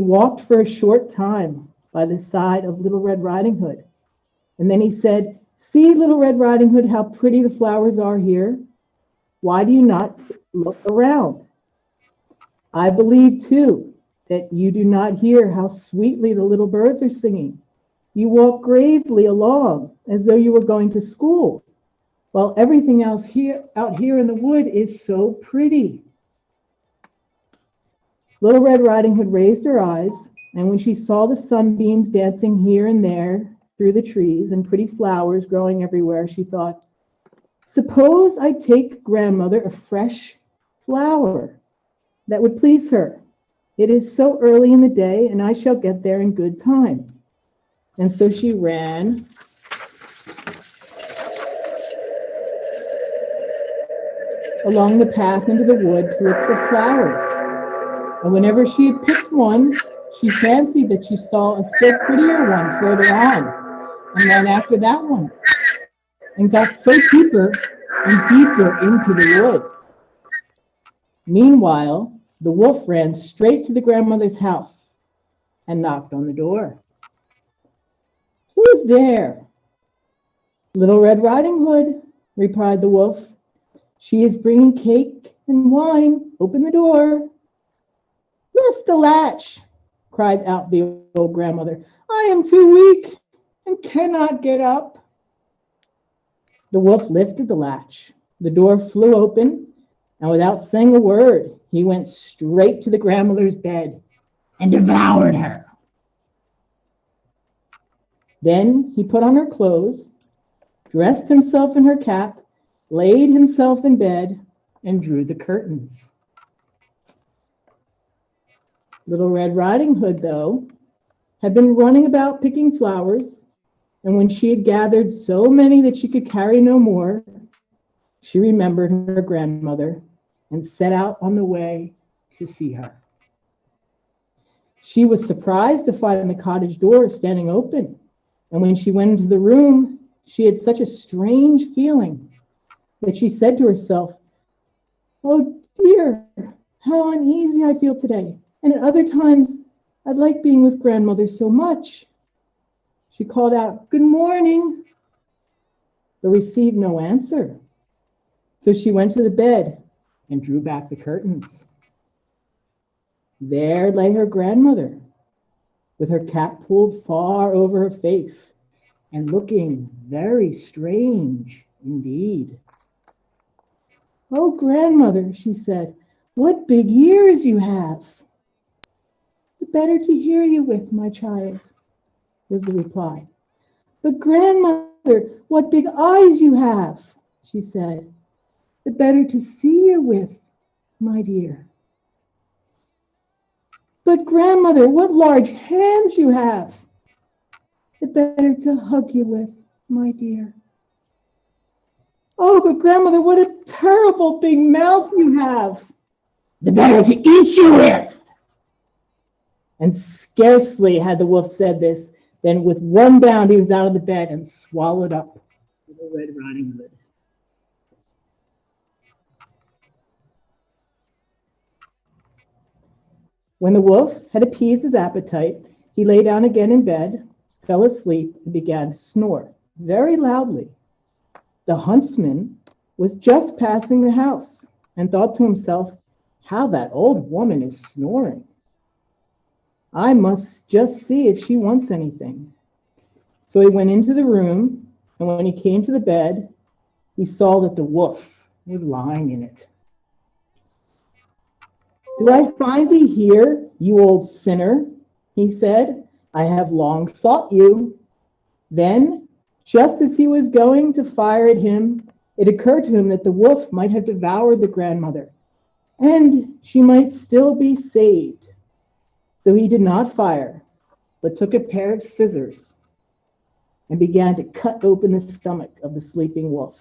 walked for a short time by the side of Little Red Riding Hood. And then he said, "See, Little Red Riding Hood, how pretty the flowers are here. Why do you not look around? I believe, too, that you do not hear how sweetly the little birds are singing. You walk gravely along as though you were going to school, while everything else out here in the wood is so pretty." Little Red Riding Hood raised her eyes, and when she saw the sunbeams dancing here and there through the trees and pretty flowers growing everywhere, she thought, "Suppose I take grandmother a fresh flower that would please her. It is so early in the day, and I shall get there in good time." And so she ran along the path into the wood to look for flowers. And whenever she had picked one, she fancied that she saw a still prettier one further on, and ran after that one, and got so deeper and deeper into the wood. Meanwhile, the wolf ran straight to the grandmother's house and knocked on the door. "Who is there?" "Little Red Riding Hood," replied the wolf. "She is bringing cake and wine. Open the door." "Lift the latch," cried out the old grandmother. "I am too weak and cannot get up." The wolf lifted the latch. The door flew open, and without saying a word, he went straight to the grandmother's bed and devoured her. Then he put on her clothes, dressed himself in her cap, laid himself in bed, and drew the curtains. Little Red Riding Hood, though, had been running about picking flowers, and when she had gathered so many that she could carry no more, she remembered her grandmother and set out on the way to see her. She was surprised to find the cottage door standing open, and when she went into the room, she had such a strange feeling that she said to herself, "Oh dear, how uneasy I feel today. And at other times, I'd like being with grandmother so much." She called out, "Good morning," but received no answer. So she went to the bed and drew back the curtains. There lay her grandmother, with her cap pulled far over her face and looking very strange indeed. "Oh, grandmother," she said, "what big ears you have." "The better to hear you with, my child," was the reply. "But grandmother, what big eyes you have," she said. "The better to see you with, my dear." "But grandmother, what large hands you have." "The better to hug you with, my dear." "Oh, but grandmother, what a terrible big mouth you have." "The better to eat you with." And scarcely had the wolf said this, then with one bound he was out of the bed and swallowed up Little Red Riding Hood. When the wolf had appeased his appetite, he lay down again in bed, fell asleep, and began to snore very loudly. The huntsman was just passing the house and thought to himself, "How that old woman is snoring. I must just see if she wants anything." So he went into the room, and when he came to the bed, he saw that the wolf was lying in it. "Do I find thee here, you old sinner?" he said. "I have long sought you." Then, just as he was going to fire at him, it occurred to him that the wolf might have devoured the grandmother, and she might still be saved. So he did not fire, but took a pair of scissors and began to cut open the stomach of the sleeping wolf.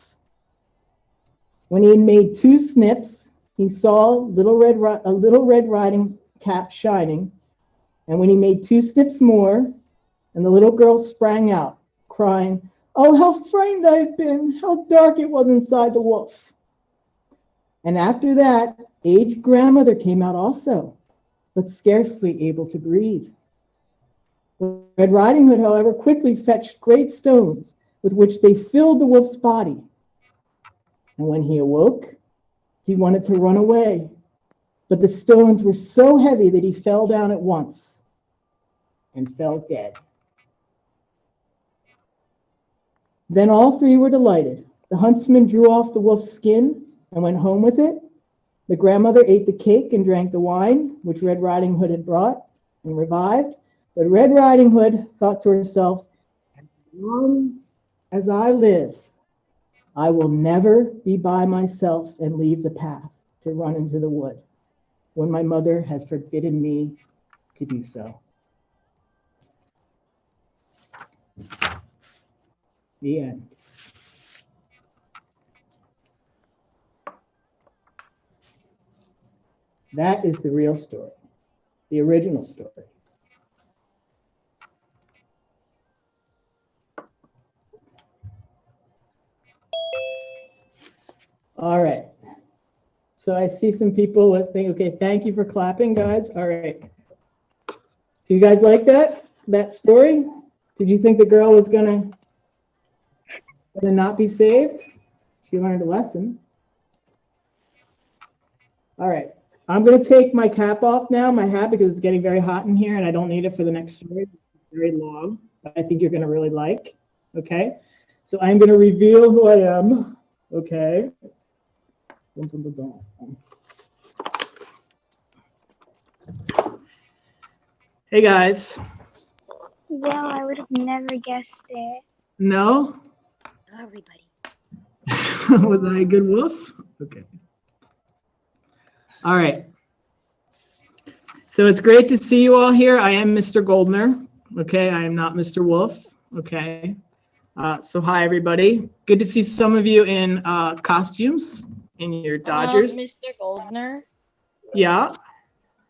When he had made 2 snips, he saw a little red riding cap shining, and when he made 2 snips more, and the little girl sprang out, crying, "Oh, how frightened I've been! How dark it was inside the wolf!" And after that, aged grandmother came out also, but scarcely able to breathe. Red Riding Hood, however, quickly fetched great stones with which they filled the wolf's body. And when he awoke, he wanted to run away, but the stones were so heavy that he fell down at once and fell dead. Then all three were delighted. The huntsman drew off the wolf's skin and went home with it. The grandmother ate the cake and drank the wine, which Red Riding Hood had brought and revived. But Red Riding Hood thought to herself, as long as I live, I will never be by myself and leave the path to run into the wood when my mother has forbidden me to do so. The end. That is the real story, the original story. All right. So I see some people that think, okay, thank you for clapping, guys. All right. Do you guys like that story? Did you think the girl was gonna not be saved? She learned a lesson. All right. I'm going to take my cap off now, my hat, because it's getting very hot in here and I don't need it for the next story. It's very long, but I think you're going to really like. Okay. So I'm going to reveal who I am. Okay. Hey guys. Well, I would have never guessed it. No? Everybody. Was I a good wolf? Okay. All right. So it's great to see you all here. I am Mr. Goldner. Okay. I am not Mr. Wolf. Okay. So hi, everybody. Good to see some of you in costumes in your Dodgers. Mr. Goldner. Yeah.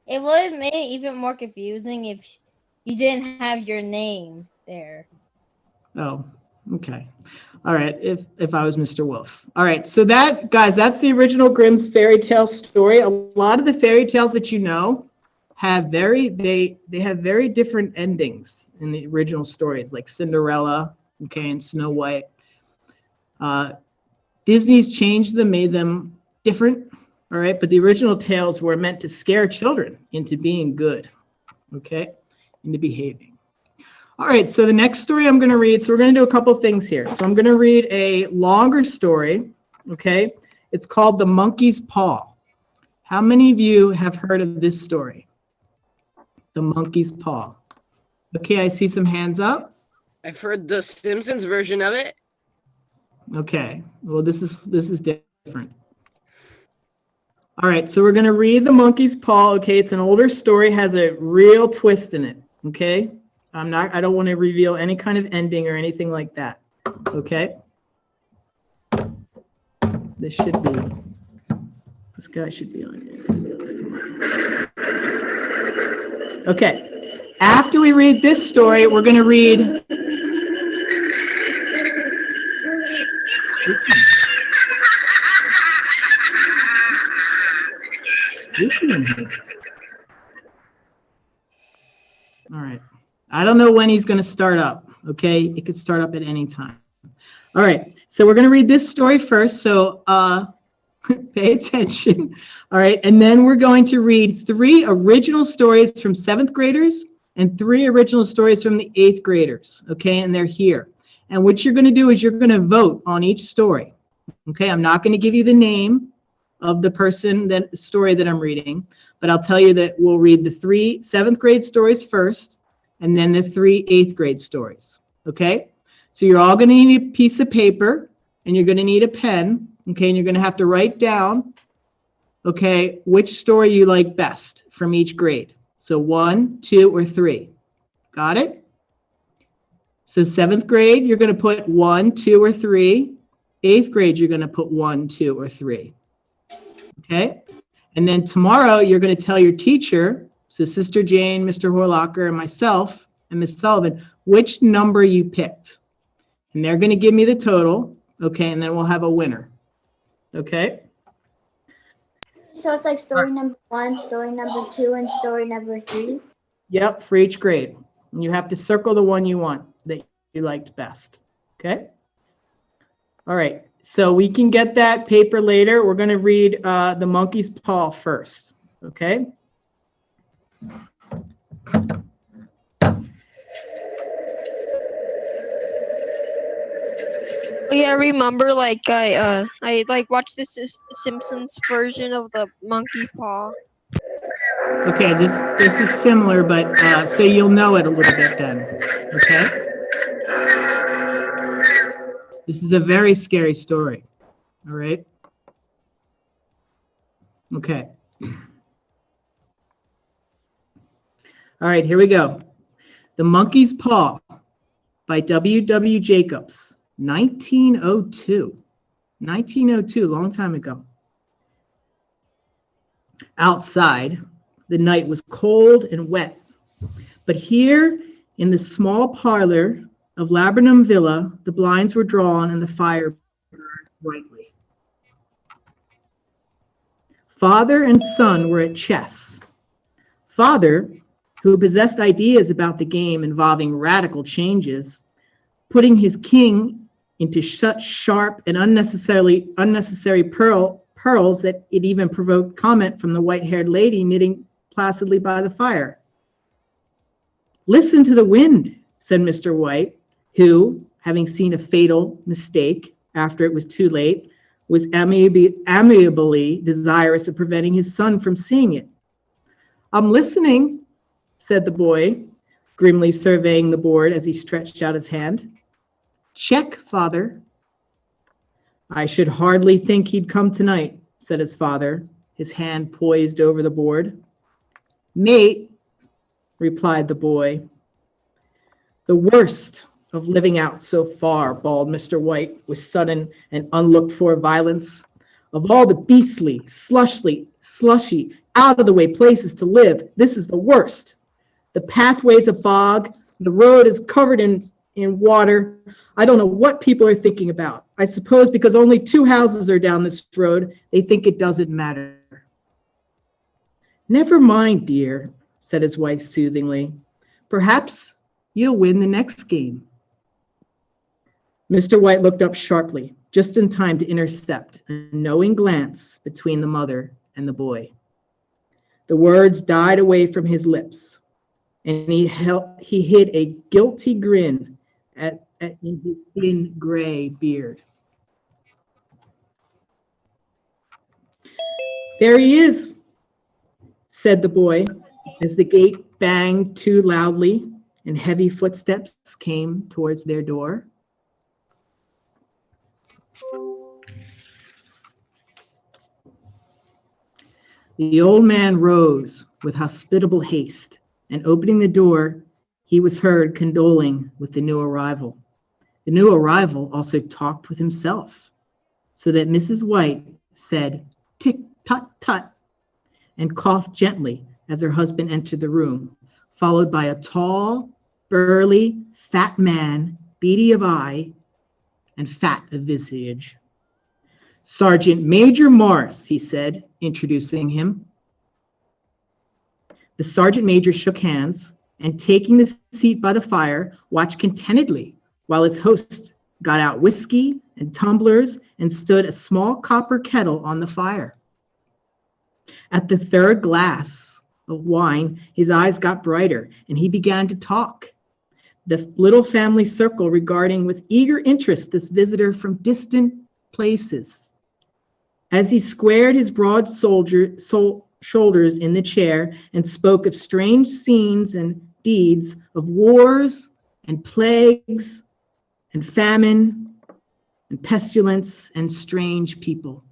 It would have made it even more confusing if you didn't have your name there. Oh, okay. All right. If I was Mr. Wolf. All right. So that, guys, that's the original Grimm's fairy tale story. A lot of the fairy tales that you know have they have very different endings in the original stories, like Cinderella, okay, and Snow White. Disney's changed them, made them different. All right. But the original tales were meant to scare children into being good, okay, into behaving. All right, so the next story I'm going to read, so we're going to do a couple things here. So I'm going to read a longer story, okay? It's called The Monkey's Paw. How many of you have heard of this story? The Monkey's Paw. Okay, I see some hands up. I've heard the Simpsons version of it. Okay, well, this is different. All right, so we're going to read The Monkey's Paw, okay? It's an older story, has a real twist in it, okay? I don't want to reveal any kind of ending or anything like that. Okay. This guy should be on here. Okay. After we read this story, we're going to read Spooky in here. All right. I don't know when he's going to start up, okay? It could start up at any time. All right, so we're going to read this story first, so pay attention. All right, and then we're going to read 3 original stories from 7th graders and 3 original stories from the 8th graders, okay? And they're here. And what you're going to do is you're going to vote on each story, okay? I'm not going to give you the name of the story that I'm reading, but I'll tell you that we'll read the 3 7th grade stories first, and then the 3 8th grade stories, okay? So you're all going to need a piece of paper, and you're going to need a pen, okay? And you're going to have to write down, okay, which story you like best from each grade. So 1, 2, or 3. Got it? So 7th grade, you're going to put 1, 2, or 3. 8th grade, you're going to put 1, 2, or 3. Okay? And then tomorrow, you're going to tell your teacher, so Sister Jane, Mr. Horlocker, and myself, and Miss Sullivan, which number you picked. And they're going to give me the total, okay, and then we'll have a winner, okay? So it's like story number 1, story number 2, and story number 3? Yep, for each grade. And you have to circle the one you want that you liked best. Okay? All right. So we can get that paper later. We're going to read The Monkey's Paw first. Okay? Oh, yeah, I remember I like watched this Simpsons version of the monkey paw. Okay, this is similar, but so you'll know it a little bit then. Okay? This is a very scary story. All right? Okay. All right, here we go. The Monkey's Paw by W.W. Jacobs, 1902. 1902, long time ago. Outside, the night was cold and wet, but here in the small parlor of Laburnum Villa, the blinds were drawn and the fire burned brightly. Father and son were at chess. Father, who possessed ideas about the game involving radical changes, putting his king into such sharp and unnecessary pearls that it even provoked comment from the white-haired lady knitting placidly by the fire. "Listen to the wind," said Mr. White, who, having seen a fatal mistake after it was too late, was amiably desirous of preventing his son from seeing it. "I'm listening," said the boy, grimly surveying the board as he stretched out his hand. "Check, father." "I should hardly think he'd come tonight," said his father, his hand poised over the board. "Mate," replied the boy. "The worst of living out so far," bawled Mr. White with sudden and unlooked-for violence. "Of all the beastly, slushy, out-of-the-way places to live, this is the worst. The pathway's a bog, the road is covered in water. I don't know what people are thinking about. I suppose because only 2 houses are down this road, they think it doesn't matter." "Never mind, dear," said his wife soothingly. "Perhaps you'll win the next game." Mr. White looked up sharply, just in time to intercept a knowing glance between the mother and the boy. The words died away from his lips, and he hid a guilty grin in his thin gray beard. "There he is," said the boy, as the gate banged too loudly and heavy footsteps came towards their door. The old man rose with hospitable haste, and opening the door, he was heard condoling with the new arrival. The new arrival also talked with himself, so that Mrs. White said, "Tick, tut, tut," and coughed gently as her husband entered the room, followed by a tall, burly, fat man, beady of eye and fat of visage. "Sergeant Major Morris," he said, introducing him. The sergeant major shook hands and, taking the seat by the fire, watched contentedly while his host got out whiskey and tumblers and stood a small copper kettle on the fire. At the 3rd glass of wine, his eyes got brighter and he began to talk, the little family circle regarding with eager interest this visitor from distant places. As he squared his broad shoulders in the chair and spoke of strange scenes and deeds, of wars and plagues and famine and pestilence and strange people.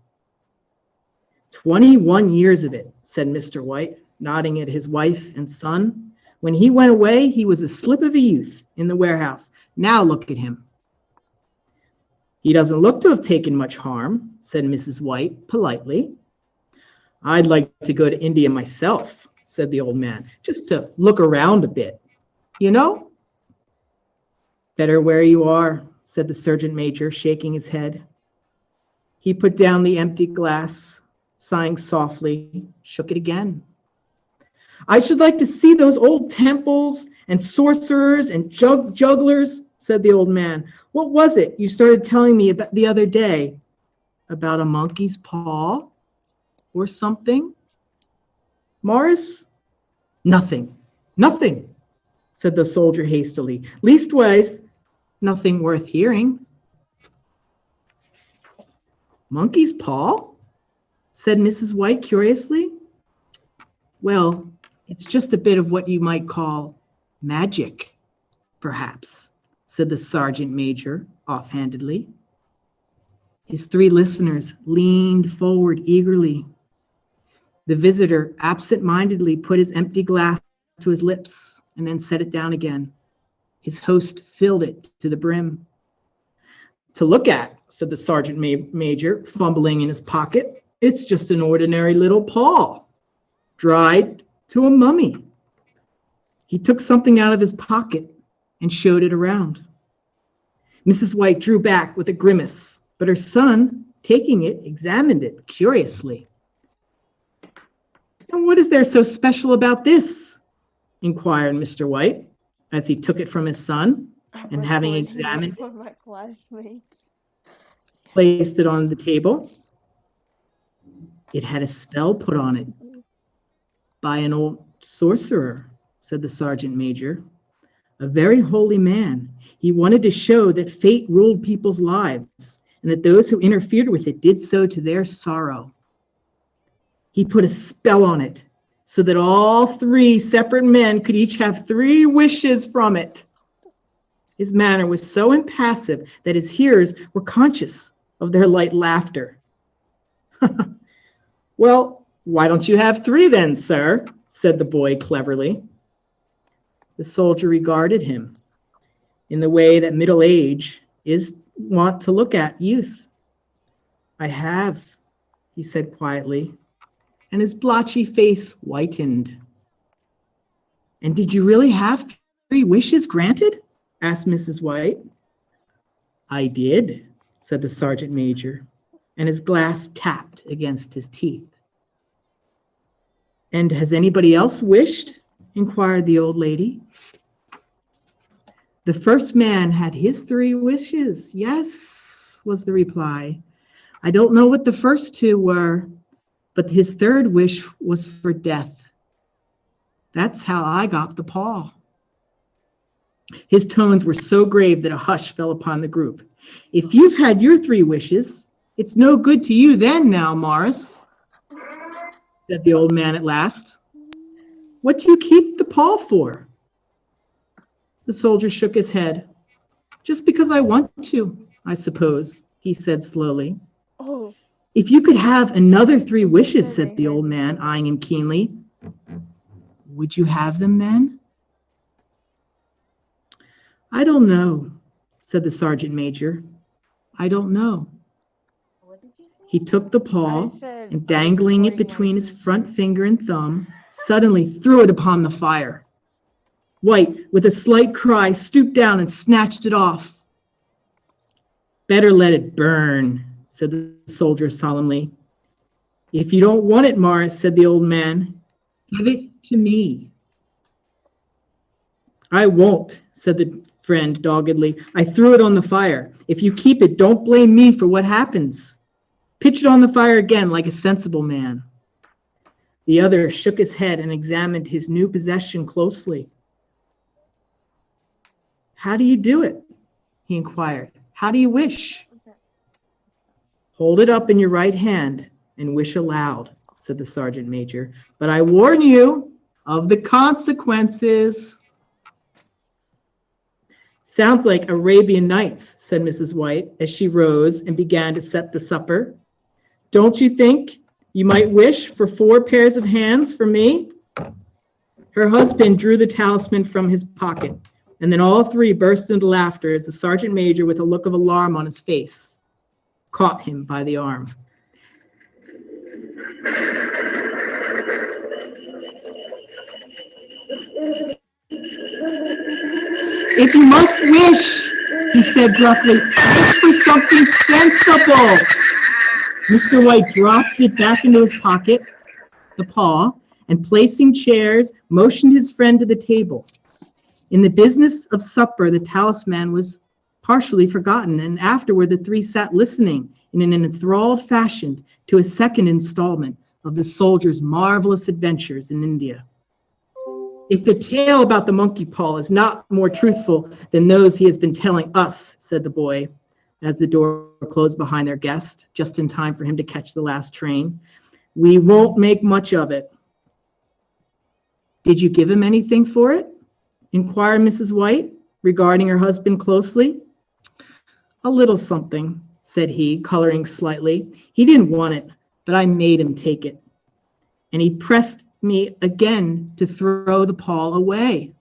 21 years of it," said Mr. White, nodding at his wife and son. "When he went away, he was a slip of a youth in the warehouse. Now look at him." "He doesn't look to have taken much harm," said Mrs. White politely. "I'd like to go to India myself," said the old man, "just to look around a bit, you know." "Better where you are," said the sergeant major, shaking his head. He put down the empty glass, sighing softly, shook it again. I should like to see those old temples and sorcerers and jugglers, said the old man. What was it you started telling me about the other day? About a monkey's paw or something? Morris? Nothing, nothing, said the soldier hastily. Leastways, nothing worth hearing. Monkey's paw? Said Mrs. White curiously. Well, it's just a bit of what you might call magic, perhaps, said the sergeant major offhandedly. His three listeners leaned forward eagerly. The visitor absent-mindedly put his empty glass to his lips and then set it down again. His host filled it to the brim. To look at, said the sergeant major, fumbling in his pocket. It's just an ordinary little paw, dried to a mummy. He took something out of his pocket and showed it around. Mrs. White drew back with a grimace, but her son, taking it, examined it curiously. And what is there so special about this? Inquired Mr. White as he took it from his son and, having examined it, my classmates, placed it on the table. It had a spell put on it by an old sorcerer, said the sergeant major. A very holy man. He wanted to show that fate ruled people's lives and that those who interfered with it did so to their sorrow. He put a spell on it so that all three separate men could each have 3 wishes from it. His manner was so impassive that his hearers were conscious of their light laughter. Well, why don't you have 3 then, sir? Said the boy cleverly. The soldier regarded him in the way that middle age is wont to look at youth. I have, he said quietly, and his blotchy face whitened. And did you really have 3 wishes granted? Asked Mrs. White. I did, said the sergeant major, and his glass tapped against his teeth. And has anybody else wished? Inquired the old lady. The first man had his 3 wishes. Yes, was the reply. I don't know what the first 2 were, but his 3rd wish was for death. That's how I got the paw. His tones were so grave that a hush fell upon the group. If you've had your 3 wishes, it's no good to you then now, Morris, said the old man at last. What do you keep the paw for? The soldier shook his head. Just because I want to, I suppose, he said slowly. Oh. If you could have another 3 wishes, said the old man, eyeing him keenly, would you have them then? I don't know, said the sergeant major. I don't know. He took the paw and, dangling it between his front finger and thumb, suddenly threw it upon the fire. White, with a slight cry, stooped down and snatched it off. Better let it burn, said the soldier solemnly. If you don't want it, Morris, said the old man, give it to me. I won't, said the friend doggedly. I threw it on the fire. If you keep it, don't blame me for what happens. Pitch it on the fire again like a sensible man. The other shook his head and examined his new possession closely. How do you do it? He inquired. How do you wish? Hold it up in your right hand and wish aloud, said the sergeant major. But I warn you of the consequences. Sounds like Arabian Nights, said Mrs. White as she rose and began to set the supper. Don't you think you might wish for 4 pairs of hands for me? Her husband drew the talisman from his pocket, and then all 3 burst into laughter as the sergeant major, with a look of alarm on his face, caught him by the arm. If you must wish, he said gruffly, wish for something sensible. Mr. White dropped it back into his pocket, the paw, and placing chairs, motioned his friend to the table. In the business of supper, the talisman was partially forgotten, and afterward the three sat listening in an enthralled fashion to a second installment of the soldier's marvelous adventures in India. If the tale about the monkey paw is not more truthful than those he has been telling us, said the boy, as the door closed behind their guest, just in time for him to catch the last train, we won't make much of it. Did you give him anything for it? Inquired Mrs. White, regarding her husband closely. A little something, said he, coloring slightly. He didn't want it, but I made him take it. And he pressed me again to throw the paw away.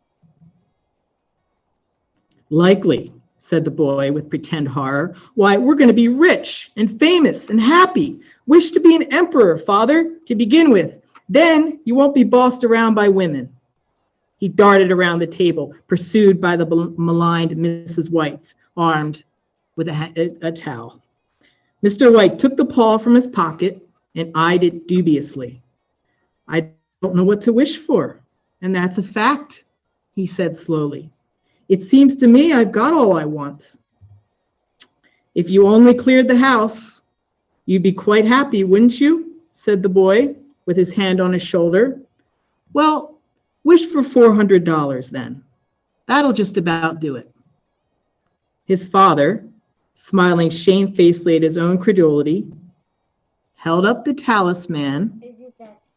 Likely, said the boy with pretend horror. Why, we're going to be rich and famous and happy. Wish to be an emperor, father, to begin with. Then you won't be bossed around by women. He darted around the table, pursued by the maligned Mrs. White, armed with a towel. Mr. White took the paw from his pocket and eyed it dubiously. I don't know what to wish for, and that's a fact, he said slowly. It seems to me I've got all I want. If you only cleared the house, you'd be quite happy, wouldn't you? Said the boy, with his hand on his shoulder. Well, wish for $400 then. That'll just about do it. His father, smiling shamefacedly at his own credulity, held up the talisman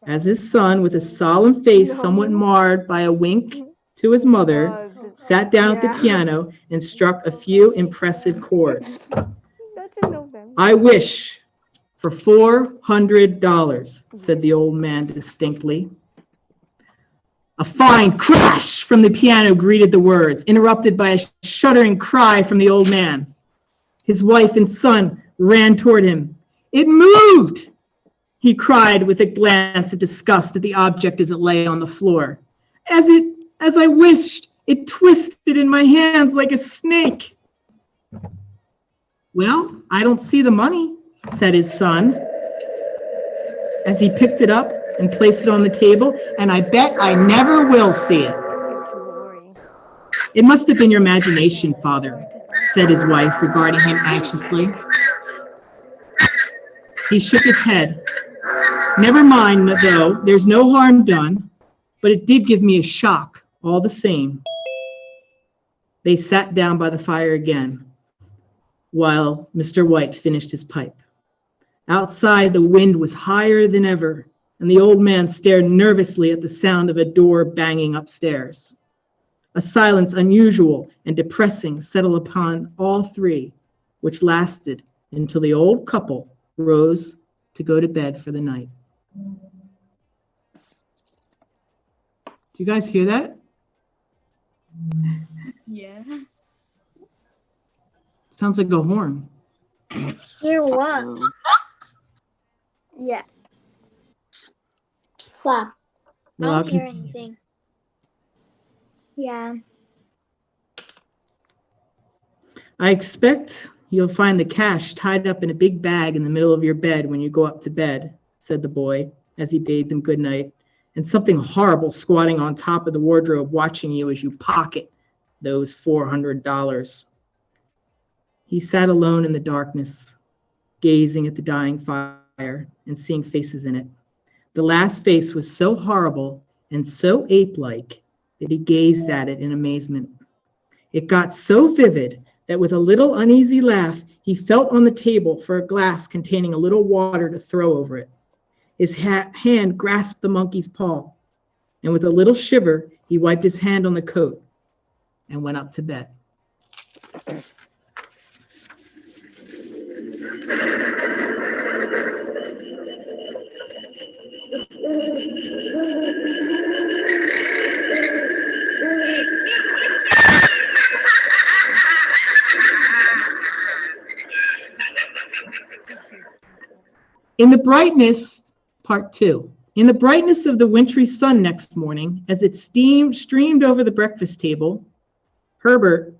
as his son, with a solemn face somewhat marred by a wink to his mother, sat down at the piano and struck a few impressive chords. I wish for $400, said the old man distinctly. A fine crash from the piano greeted the words, interrupted by a shuddering cry from the old man. His wife and son ran toward him. It moved, he cried with a glance of disgust at the object as it lay on the floor. As I wished, it twisted in my hands like a snake. Well, I don't see the money, said his son, as he picked it up and placed it on the table, and I bet I never will see it. It must have been your imagination, father, said his wife, regarding him anxiously. He shook his head. Never mind, though, there's no harm done, but it did give me a shock, all the same. They sat down by the fire again, while Mr. White finished his pipe. Outside, the wind was higher than ever, and the old man stared nervously at the sound of a door banging upstairs. A silence unusual and depressing settled upon all three, which lasted until the old couple rose to go to bed for the night. Do you guys hear that? Yeah. Sounds like a horn. There was. Yeah. Clap. Well, I don't hear anything. Yeah. I expect you'll find the cash tied up in a big bag in the middle of your bed when you go up to bed, said the boy as he bade them good night, and something horrible squatting on top of the wardrobe watching you as you pocket those $400. He sat alone in the darkness, gazing at the dying fire and seeing faces in it. The last face was so horrible and so ape-like that he gazed at it in amazement. It got so vivid that with a little uneasy laugh, he felt on the table for a glass containing a little water to throw over it. His hand grasped the monkey's paw, and with a little shiver, he wiped his hand on the coat and went up to bed. In the brightness, part 2. In the brightness of the wintry sun next morning, as it streamed over the breakfast table, Herbert,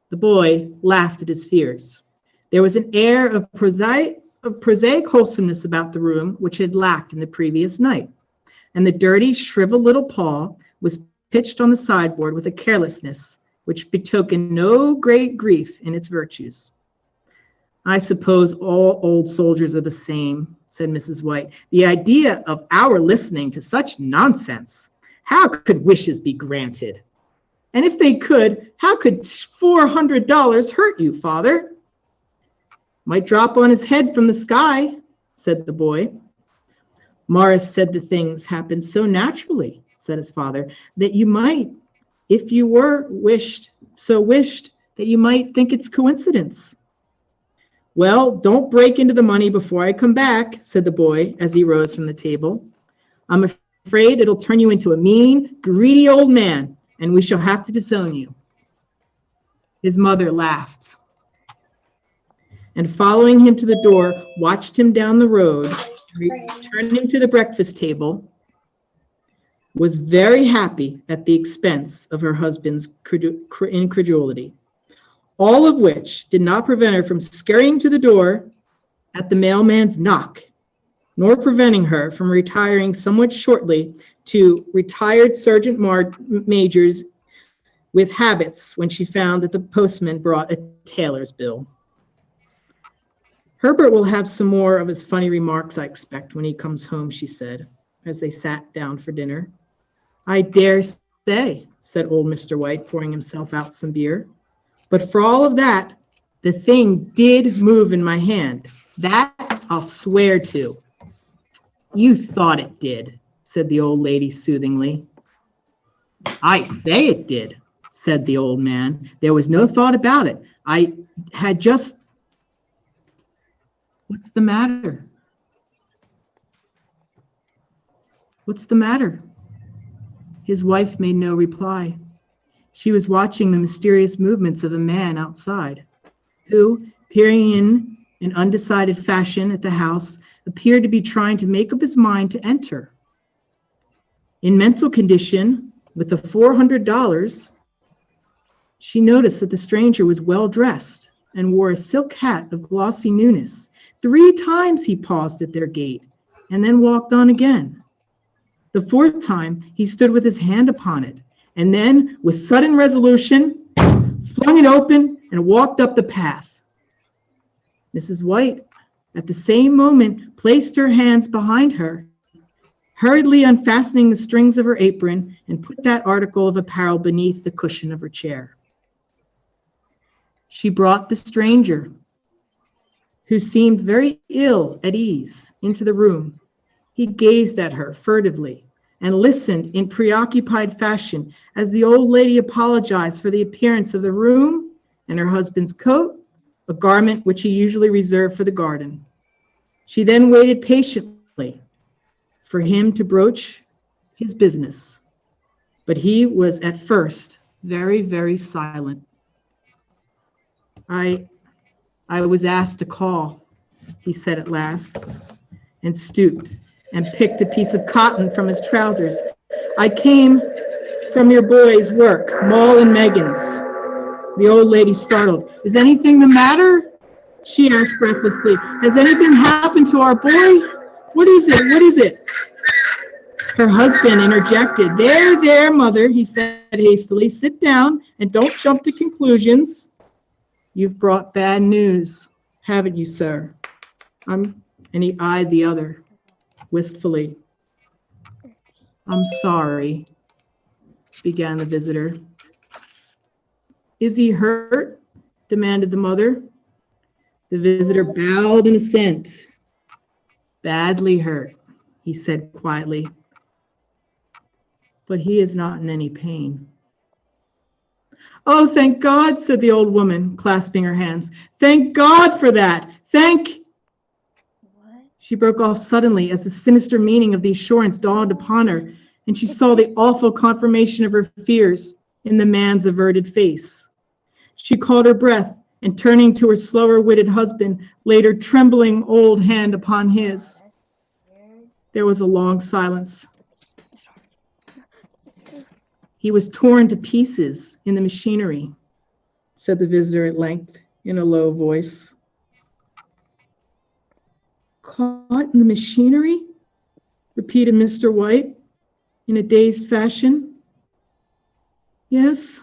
the boy, laughed at his fears. There was an air of of prosaic wholesomeness about the room which had lacked in the previous night, and the dirty, shriveled little paw was pitched on the sideboard with a carelessness which betokened no great grief in its virtues. I suppose all old soldiers are the same, said Mrs. White. The idea of our listening to such nonsense. How could wishes be granted? And if they could, how could $400 hurt you, Father? Might drop on his head from the sky, said the boy. Morris said the things happened so naturally, said his father, that you might, if you were wished, that you might think it's coincidence. Well, don't break into the money before I come back, said the boy as he rose from the table. I'm afraid it'll turn you into a mean, greedy old man, and we shall have to disown you. His mother laughed, and following him to the door, watched him down the road, returned him to the breakfast table, was very happy at the expense of her husband's incredulity, all of which did not prevent her from scurrying to the door at the mailman's knock, nor preventing her from retiring somewhat shortly to retired sergeant majors with habits when she found that the postman brought a tailor's bill. Herbert will have some more of his funny remarks, I expect, when he comes home, she said, as they sat down for dinner. I dare say, said old Mr. White, pouring himself out some beer. But for all of that, the thing did move in my hand. That I'll swear to. You thought it did, said the old lady soothingly. I say it did, said the old man. There was no thought about it. I had just... What's the matter? What's the matter? His wife made no reply. She was watching the mysterious movements of a man outside, who, peering in an undecided fashion at the house, appeared to be trying to make up his mind to enter. In mental condition, with the $400, she noticed that the stranger was well dressed and wore a silk hat of glossy newness. 3 times he paused at their gate and then walked on again. The 4th time, he stood with his hand upon it, and then, with sudden resolution, flung it open and walked up the path. Mrs. White, at the same moment, placed her hands behind her, hurriedly unfastening the strings of her apron, and put that article of apparel beneath the cushion of her chair. She brought the stranger, who seemed very ill at ease, into the room. He gazed at her furtively and listened in preoccupied fashion as the old lady apologized for the appearance of the room and her husband's coat, a garment which he usually reserved for the garden. She then waited patiently for him to broach his business, but he was at first very, very silent. I was asked to call, he said at last, and stooped and picked a piece of cotton from his trousers. I came from your boy's work, Maul and Megan's. The old lady startled. Is anything the matter? She asked breathlessly. Has anything happened to our boy? What is it? What is it? Her husband interjected. There, mother, he said hastily. Sit down and don't jump to conclusions. You've brought bad news, haven't you, sir? And he eyed the other wistfully. I'm sorry, began the visitor. Is he hurt? Demanded the mother. The visitor bowed in assent. Badly hurt, he said quietly. But he is not in any pain. Oh, thank God, said the old woman, clasping her hands. Thank God for that. She broke off suddenly as the sinister meaning of the assurance dawned upon her, and she saw the awful confirmation of her fears in the man's averted face. She caught her breath and, turning to her slower-witted husband, laid her trembling old hand upon his. There was a long silence. He was torn to pieces in the machinery, said the visitor at length in a low voice. Caught in the machinery? Repeated Mr. White in a dazed fashion. Yes.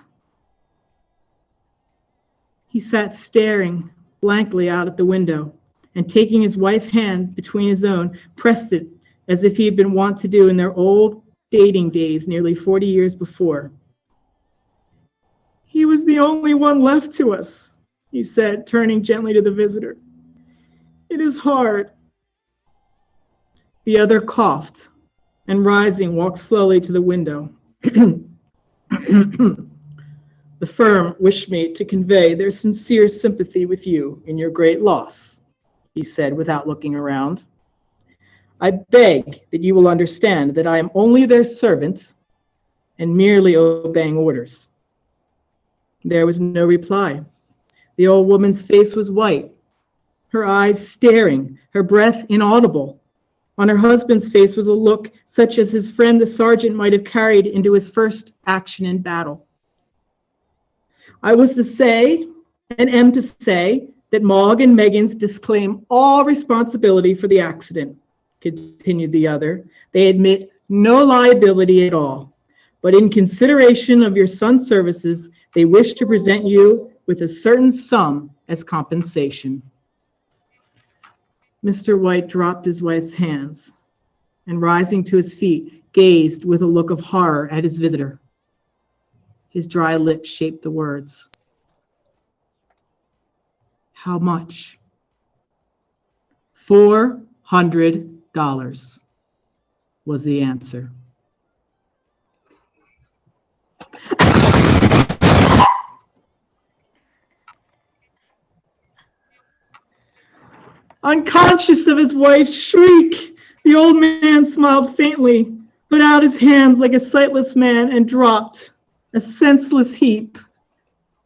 He sat staring blankly out at the window and, taking his wife's hand between his own, pressed it as if he had been wont to do in their old dating days nearly 40 years before. He was the only one left to us, he said, turning gently to the visitor. It is hard. The other coughed and, rising, walked slowly to the window. The firm wished me to convey their sincere sympathy with you in your great loss, he said without looking around. I beg that you will understand that I am only their servant and merely obeying orders. There was no reply. The old woman's face was white, her eyes staring, her breath inaudible. On her husband's face was a look such as his friend the sergeant might have carried into his first action in battle. I was to say, and am to say, that Mogg and Meggins disclaim all responsibility for the accident, continued the other. They admit no liability at all, but in consideration of your son's services, they wish to present you with a certain sum as compensation. Mr. White dropped his wife's hands and, rising to his feet, gazed with a look of horror at his visitor. His dry lips shaped the words. How much? $400 was the answer. Unconscious of his wife's shriek, the old man smiled faintly, put out his hands like a sightless man, and dropped, a senseless heap,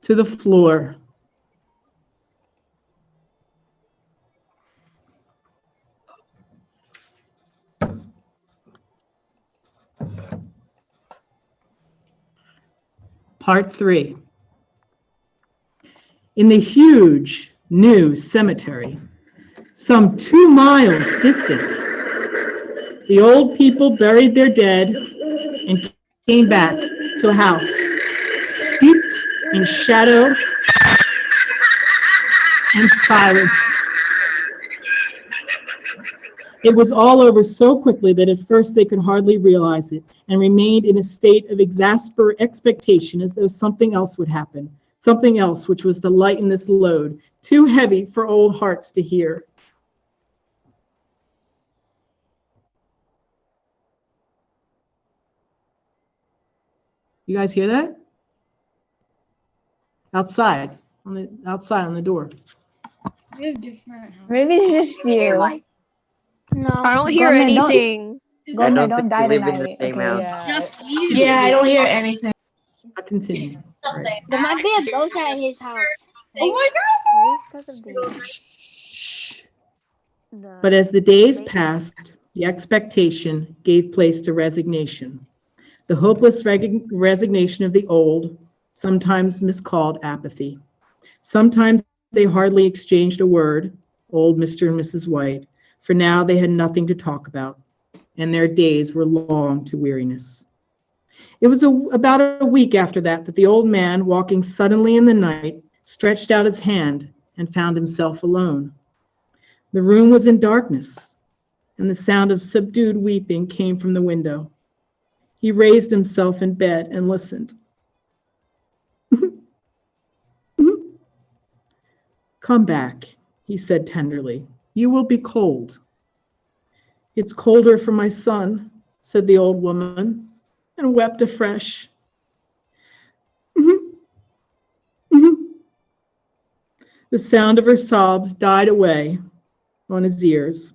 to the floor. Part 3. In the huge new cemetery, some 2 miles distant, the old people buried their dead and came back to a house steeped in shadow and silence. It was all over so quickly that at first they could hardly realize it, and remained in a state of exasperated expectation as though something else would happen, something else which was to lighten this load, too heavy for old hearts to hear. You guys hear that? Outside on the door. We have different houses. Maybe it's just you. No. I don't hear Goldner, don't- anything. Goldner, I don't don't think die we live in the tonight. same Okay. house. Just you. Yeah, I don't hear anything. I'll continue. Right. There might be a ghost at his house. Oh my But as the days passed, the expectation gave place to resignation. The hopeless resignation of the old, sometimes miscalled apathy. Sometimes they hardly exchanged a word, old Mr. and Mrs. White, for now they had nothing to talk about, and their days were long to weariness. It was about a week after that the old man, walking suddenly in the night, stretched out his hand and found himself alone. The room was in darkness, and the sound of subdued weeping came from the window. He raised himself in bed and listened. Come back, he said tenderly. You will be cold. It's colder for my son, said the old woman, and wept afresh. The sound of her sobs died away on his ears.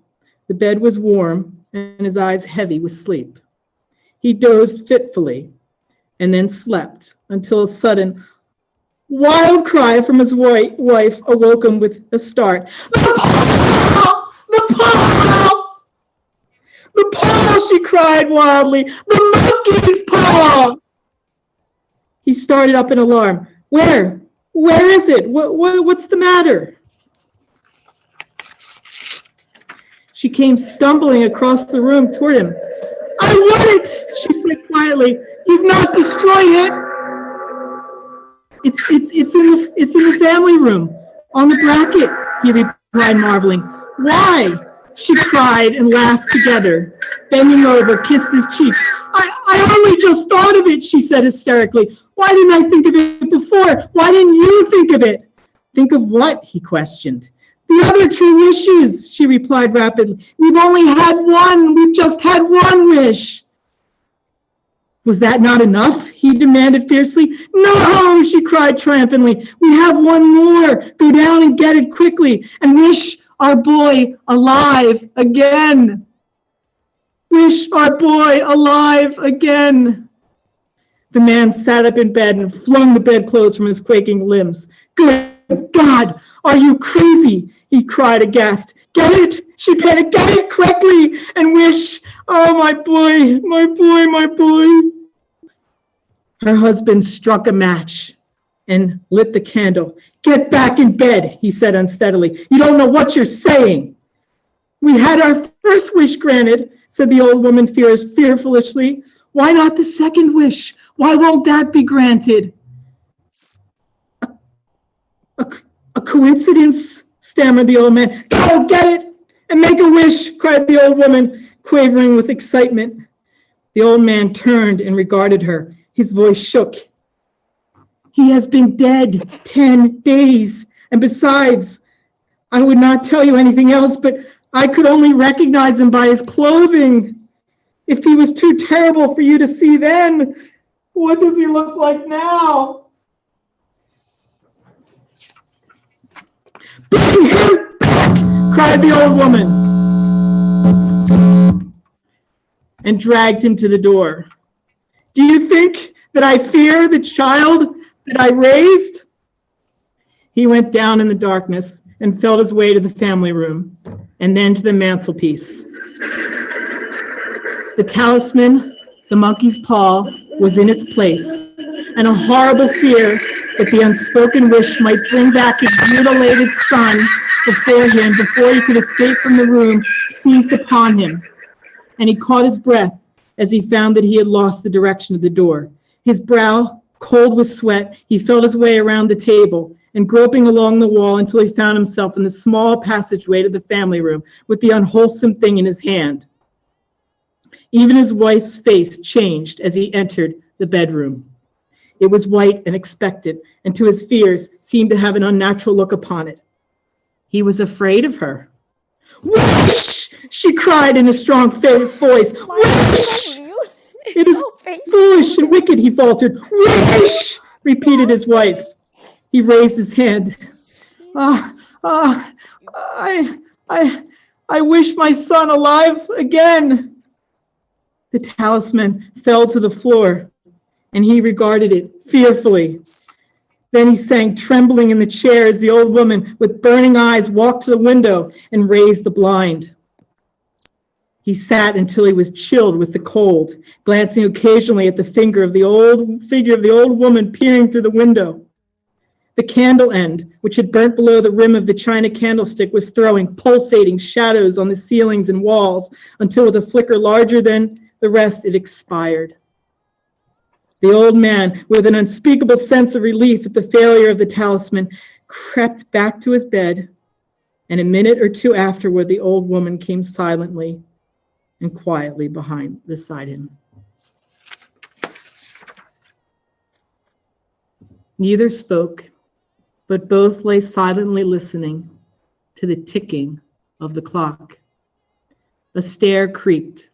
The bed was warm and his eyes heavy with sleep. He dozed fitfully and then slept until a sudden wild cry from his wife awoke him with a start. The pole! The pole! The pole, she cried wildly. The monkey's paw! He started up in alarm. Where? Where is it? What's the matter? She She came stumbling across the room toward him. I wouldn't, she said quietly. You've not destroyed it. It's in the family room, on the bracket, he replied, marveling. Why? She cried and laughed together. Bending over, kissed his cheek. I only just thought of it, she said hysterically. Why didn't I think of it before? Why didn't you think of it? Think of what? He questioned. The other 2 wishes, she replied rapidly. We've only had one. We've just had one wish. Was that not enough? He demanded fiercely. No, she cried triumphantly. We have one more. Go down and get it quickly and wish our boy alive again. Wish our boy alive again. The man sat up in bed and flung the bedclothes from his quaking limbs. Good God, are you crazy? He cried aghast. Get it? She panicked. Get it quickly and wish. Oh, my boy, my boy, my boy. Her husband struck a match and lit the candle. Get back in bed, he said unsteadily. You don't know what you're saying. We had our first wish granted, said the old woman fearfully. Why not the second wish? Why won't that be granted? A coincidence, stammered the old man. Go, get it, and make a wish, cried the old woman, quavering with excitement. The old man turned and regarded her. His voice shook. He has been dead 10 days. And besides, I would not tell you anything else, but I could only recognize him by his clothing. If he was too terrible for you to see then, what does he look like now? Bring him back, cried the old woman, and dragged him to the door. Do you think that I fear the child that I raised? He went down in the darkness and felt his way to the family room and then to the mantelpiece. The talisman, the monkey's paw, was in its place, and a horrible fear that the unspoken wish might bring back his mutilated son before he could escape from the room, seized upon him, and he caught his breath as he found that he had lost the direction of the door. His brow cold with sweat, he felt his way around the table and groping along the wall until he found himself in the small passageway to the family room with the unwholesome thing in his hand. Even his wife's face changed as he entered the bedroom. It was white and expectant, and to his fears seemed to have an unnatural look upon it. He was afraid of her. Wish! She cried in a strong voice. Wish! It is foolish and wicked, he faltered. Wish! Repeated his wife. He raised his hand. I wish my son alive again. The talisman fell to the floor, and he regarded it fearfully. Then he sank trembling in the chair as the old woman with burning eyes walked to the window and raised the blind. He sat until he was chilled with the cold, glancing occasionally at the figure of the old woman peering through the window. The candle end, which had burnt below the rim of the china candlestick, was throwing pulsating shadows on the ceilings and walls until with a flicker larger than the rest it expired. The old man, with an unspeakable sense of relief at the failure of the talisman, crept back to his bed, and a minute or two afterward the old woman came silently and quietly beside him. Neither spoke, but both lay silently listening to the ticking of the clock. A stair creaked,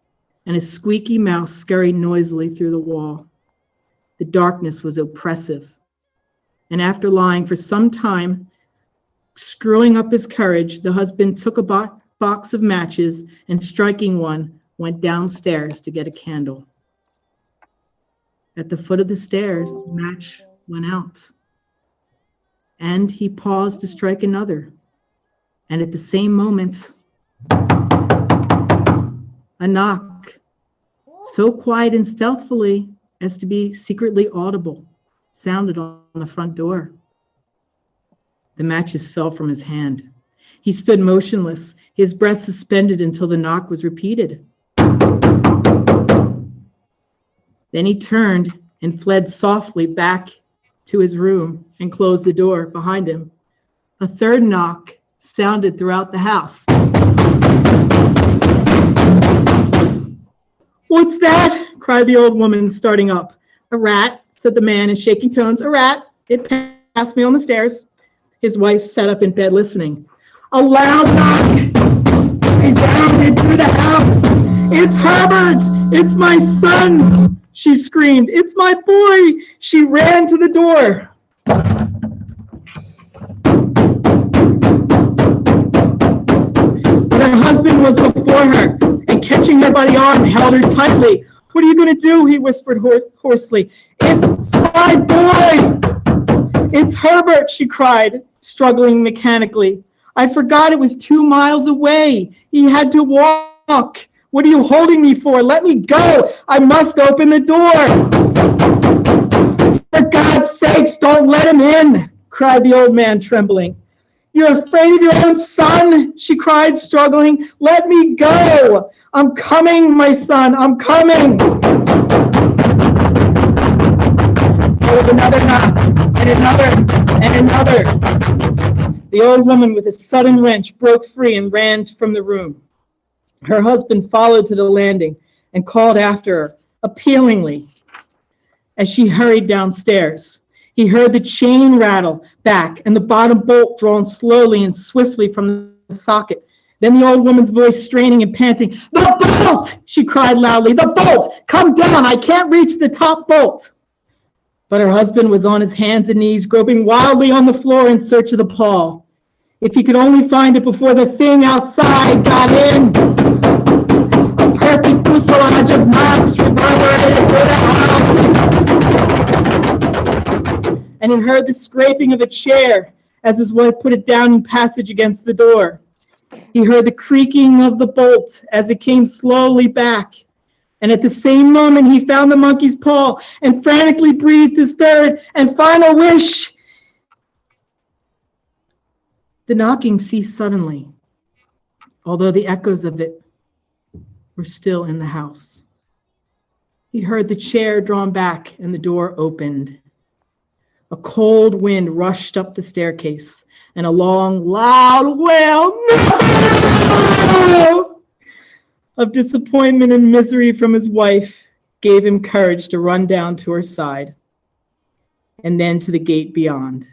and a squeaky mouse scurried noisily through the wall. The darkness was oppressive, and after lying for some time, screwing up his courage, the husband took a box of matches and, striking one, went downstairs to get a candle. At the foot of the stairs, the match went out, and he paused to strike another, and at the same moment, a knock, so quiet and stealthily as to be secretly audible, sounded on the front door. The matches fell from his hand. He stood motionless, his breath suspended until the knock was repeated. Then he turned and fled softly back to his room and closed the door behind him. A third knock sounded throughout the house. "What's that?" cried the old woman, starting up. "A rat," said the man in shaking tones. "A rat. It passed me on the stairs." His wife sat up in bed listening. A loud knock resounded through the house. "It's Herbert! It's my son!" she screamed. "It's my boy!" She ran to the door. But her husband was before her and, catching her by the arm, held her tightly. "What are you going to do?" he whispered hoarsely. "It's my boy! It's Herbert!" she cried, struggling mechanically. "I forgot it was 2 miles away. He had to walk. What are you holding me for? Let me go. I must open the door." "For God's sakes, don't let him in," cried the old man, trembling. "You're afraid of your own son?" she cried, struggling. "Let me go. I'm coming, my son. I'm coming." There was another knock, and another, and another. The old woman, with a sudden wrench, broke free and ran from the room. Her husband followed to the landing and called after her, appealingly, as she hurried downstairs. He heard the chain rattle back and the bottom bolt drawn slowly and swiftly from the socket. Then the old woman's voice, straining and panting. "The bolt!" she cried loudly. "The bolt! Come down! I can't reach the top bolt!" But her husband was on his hands and knees, groping wildly on the floor in search of the pawl. If he could only find it before the thing outside got in. A perfect fuselage of knocks reverberated through the house. And he heard the scraping of a chair as his wife put it down in passage against the door. He heard the creaking of the bolt as it came slowly back. And at the same moment, he found the monkey's paw and frantically breathed his third and final wish. The knocking ceased suddenly, although the echoes of it were still in the house. He heard the chair drawn back and the door opened. A cold wind rushed up the staircase, and a long, loud wail, "No!" of disappointment and misery from his wife gave him courage to run down to her side and then to the gate beyond.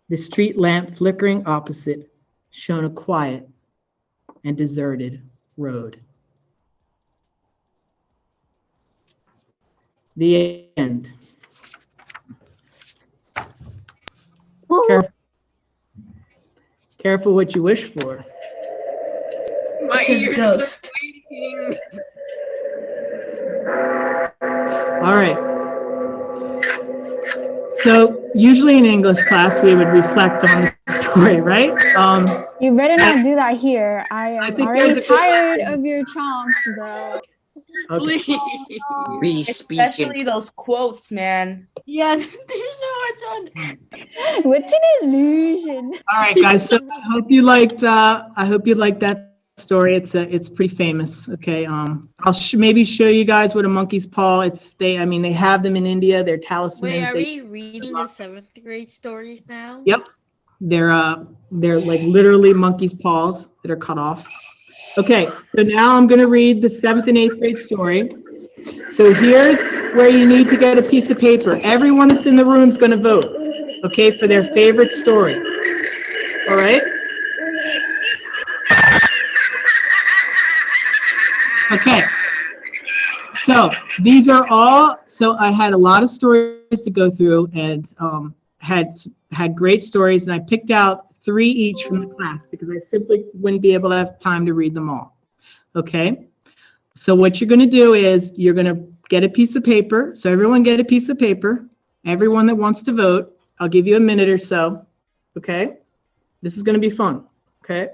The street lamp flickering opposite shone a quiet and deserted road. The end. Careful what you wish for. My Which is ears ghost. are bleeding. All right. So usually in English class, we would reflect on the story, right? You better not do that here. I I am think already there's a good tired lesson. of your chomps, though. Okay. Please. Especially Re-speaking. those quotes, man. Yeah, they're so hard to What's an illusion? All right, guys. So I hope you liked that story. It's pretty famous. Okay. I'll maybe show you guys what a monkey's paw. They have them in India. They're talismans. Wait, are we reading the 7th grade stories now? Yep. They're like literally monkey's paws that are cut off. Okay, so now I'm going to read the 7th and 8th grade story. So here's where you need to get a piece of paper. Everyone that's in the room is going to vote, okay, for their favorite story. All right? Okay. So these are all, so I had a lot of stories to go through and had great stories, and I picked out 3 each from the class because I simply wouldn't be able to have time to read them all. Okay? So what you're going to do is you're going to get a piece of paper. So everyone get a piece of paper. Everyone that wants to vote, I'll give you a minute or so. Okay? This is going to be fun. Okay?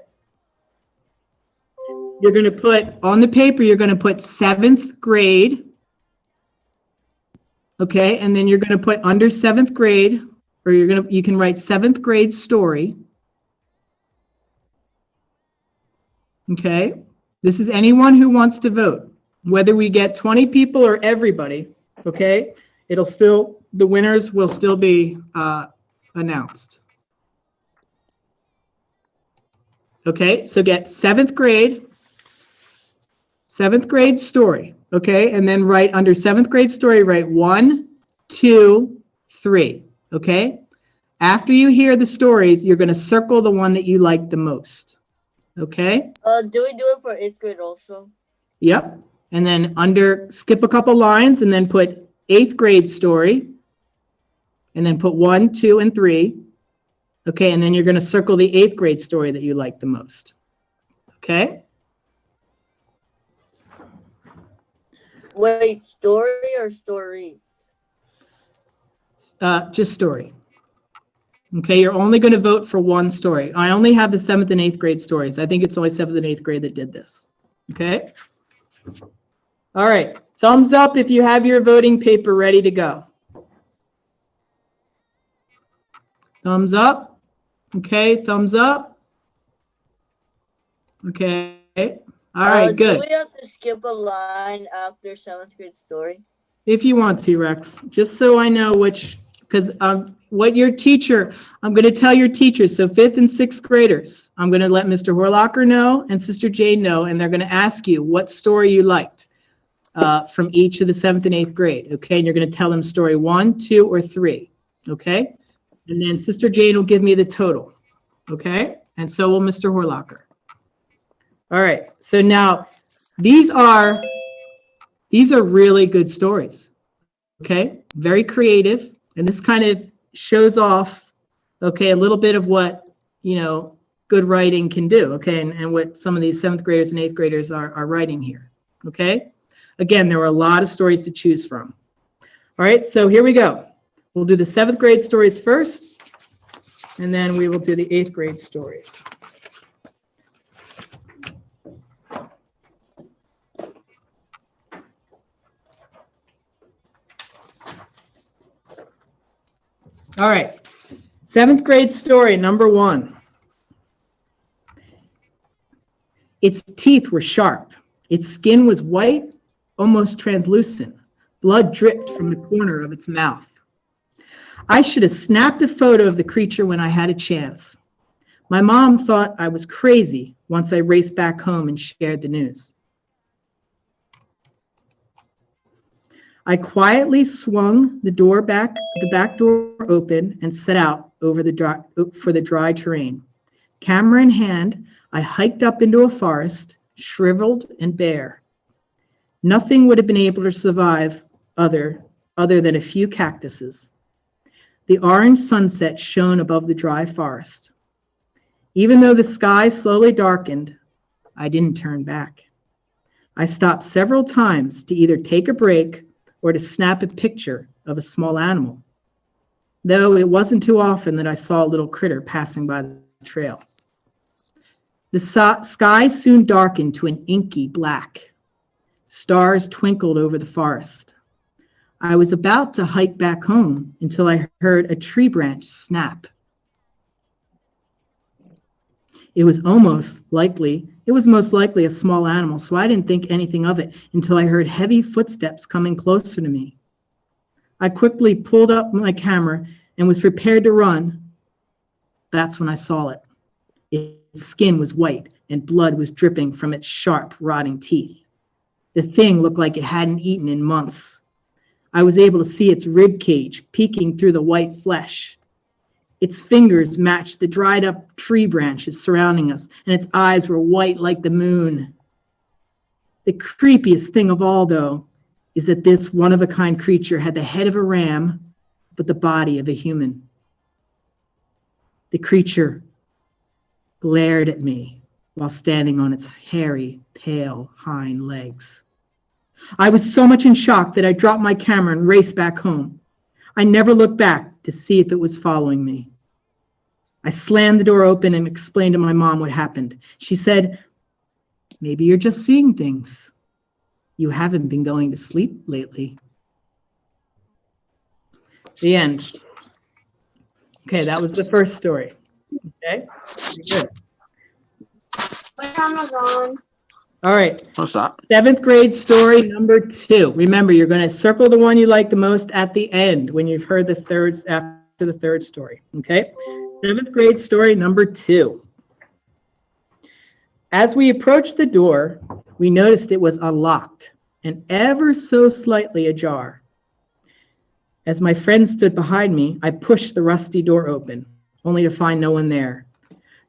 You're going to put, on the paper, you're going to put 7th grade. Okay? And then you're going to put under 7th grade, or you can write 7th grade story. Okay? This is anyone who wants to vote. Whether we get 20 people or everybody, okay? The winners will still be announced. Okay, so get seventh grade story, okay? And then write under seventh grade story, write 1, 2, 3, okay? After you hear the stories, you're gonna circle the one that you like the most, okay? Do we do it for 8th grade also? Yep, and then skip a couple lines and then put 8th grade story, and then put 1, 2, and 3, okay? And then you're gonna circle the 8th grade story that you like the most, okay? Wait, story or stories? Just story. Okay, you're only going to vote for one story. I only have the 7th and 8th grade stories. I think it's only 7th and 8th grade that did this. Okay? All right. Thumbs up if you have your voting paper ready to go. Thumbs up. Okay, thumbs up. Okay. All right, good. Do we have to skip a line after 7th grade story? If you want to, Rex, just so I know which, because what your teacher, I'm going to tell your teachers, so 5th and 6th graders, I'm going to let Mr. Horlocker know and Sister Jane know, and they're going to ask you what story you liked from each of the 7th and 8th grade, okay? And you're going to tell them story 1, 2, or 3, okay? And then Sister Jane will give me the total, okay? And so will Mr. Horlocker. All right, so now these are really good stories, okay? Very creative, and this kind of shows off, okay, a little bit of what, good writing can do, okay, and what some of these 7th graders and 8th graders are writing here, okay? Again, there were a lot of stories to choose from. All right, so here we go. We'll do the 7th grade stories first, and then we will do the 8th grade stories. All right, 7th grade story number 1. Its teeth were sharp. Its skin was white, almost translucent. Blood dripped from the corner of its mouth. I should have snapped a photo of the creature when I had a chance. My mom thought I was crazy once I raced back home and shared the news. I quietly swung the back door open and set out for the dry terrain. Camera in hand, I hiked up into a forest, shriveled and bare. Nothing would have been able to survive other than a few cactuses. The orange sunset shone above the dry forest. Even though the sky slowly darkened, I didn't turn back. I stopped several times to either take a break or to snap a picture of a small animal, though it wasn't too often that I saw a little critter passing by the trail. The sky soon darkened to an inky black. Stars twinkled over the forest. I was about to hike back home until I heard a tree branch snap. It was most likely a small animal, so I didn't think anything of it until I heard heavy footsteps coming closer to me. I quickly pulled up my camera and was prepared to run. That's when I saw it. Its skin was white and blood was dripping from its sharp, rotting teeth. The thing looked like it hadn't eaten in months. I was able to see its rib cage peeking through the white flesh. Its fingers matched the dried up tree branches surrounding us, and its eyes were white like the moon. The creepiest thing of all, though, is that this one-of-a-kind creature had the head of a ram, but the body of a human. The creature glared at me while standing on its hairy, pale hind legs. I was so much in shock that I dropped my camera and raced back home. I never looked back to see if it was following me. I slammed the door open and explained to my mom what happened. She said, "Maybe you're just seeing things. You haven't been going to sleep lately." The end. Okay, that was the first story. Okay, good. Amazon. All right. What's that? 7th grade story number 2. Remember, you're going to circle the one you like the most at the end when you've heard the third, after the third story. Okay? 7th grade story number 2. As we approached the door, we noticed it was unlocked and ever so slightly ajar. As my friend stood behind me, I pushed the rusty door open, only to find no one there.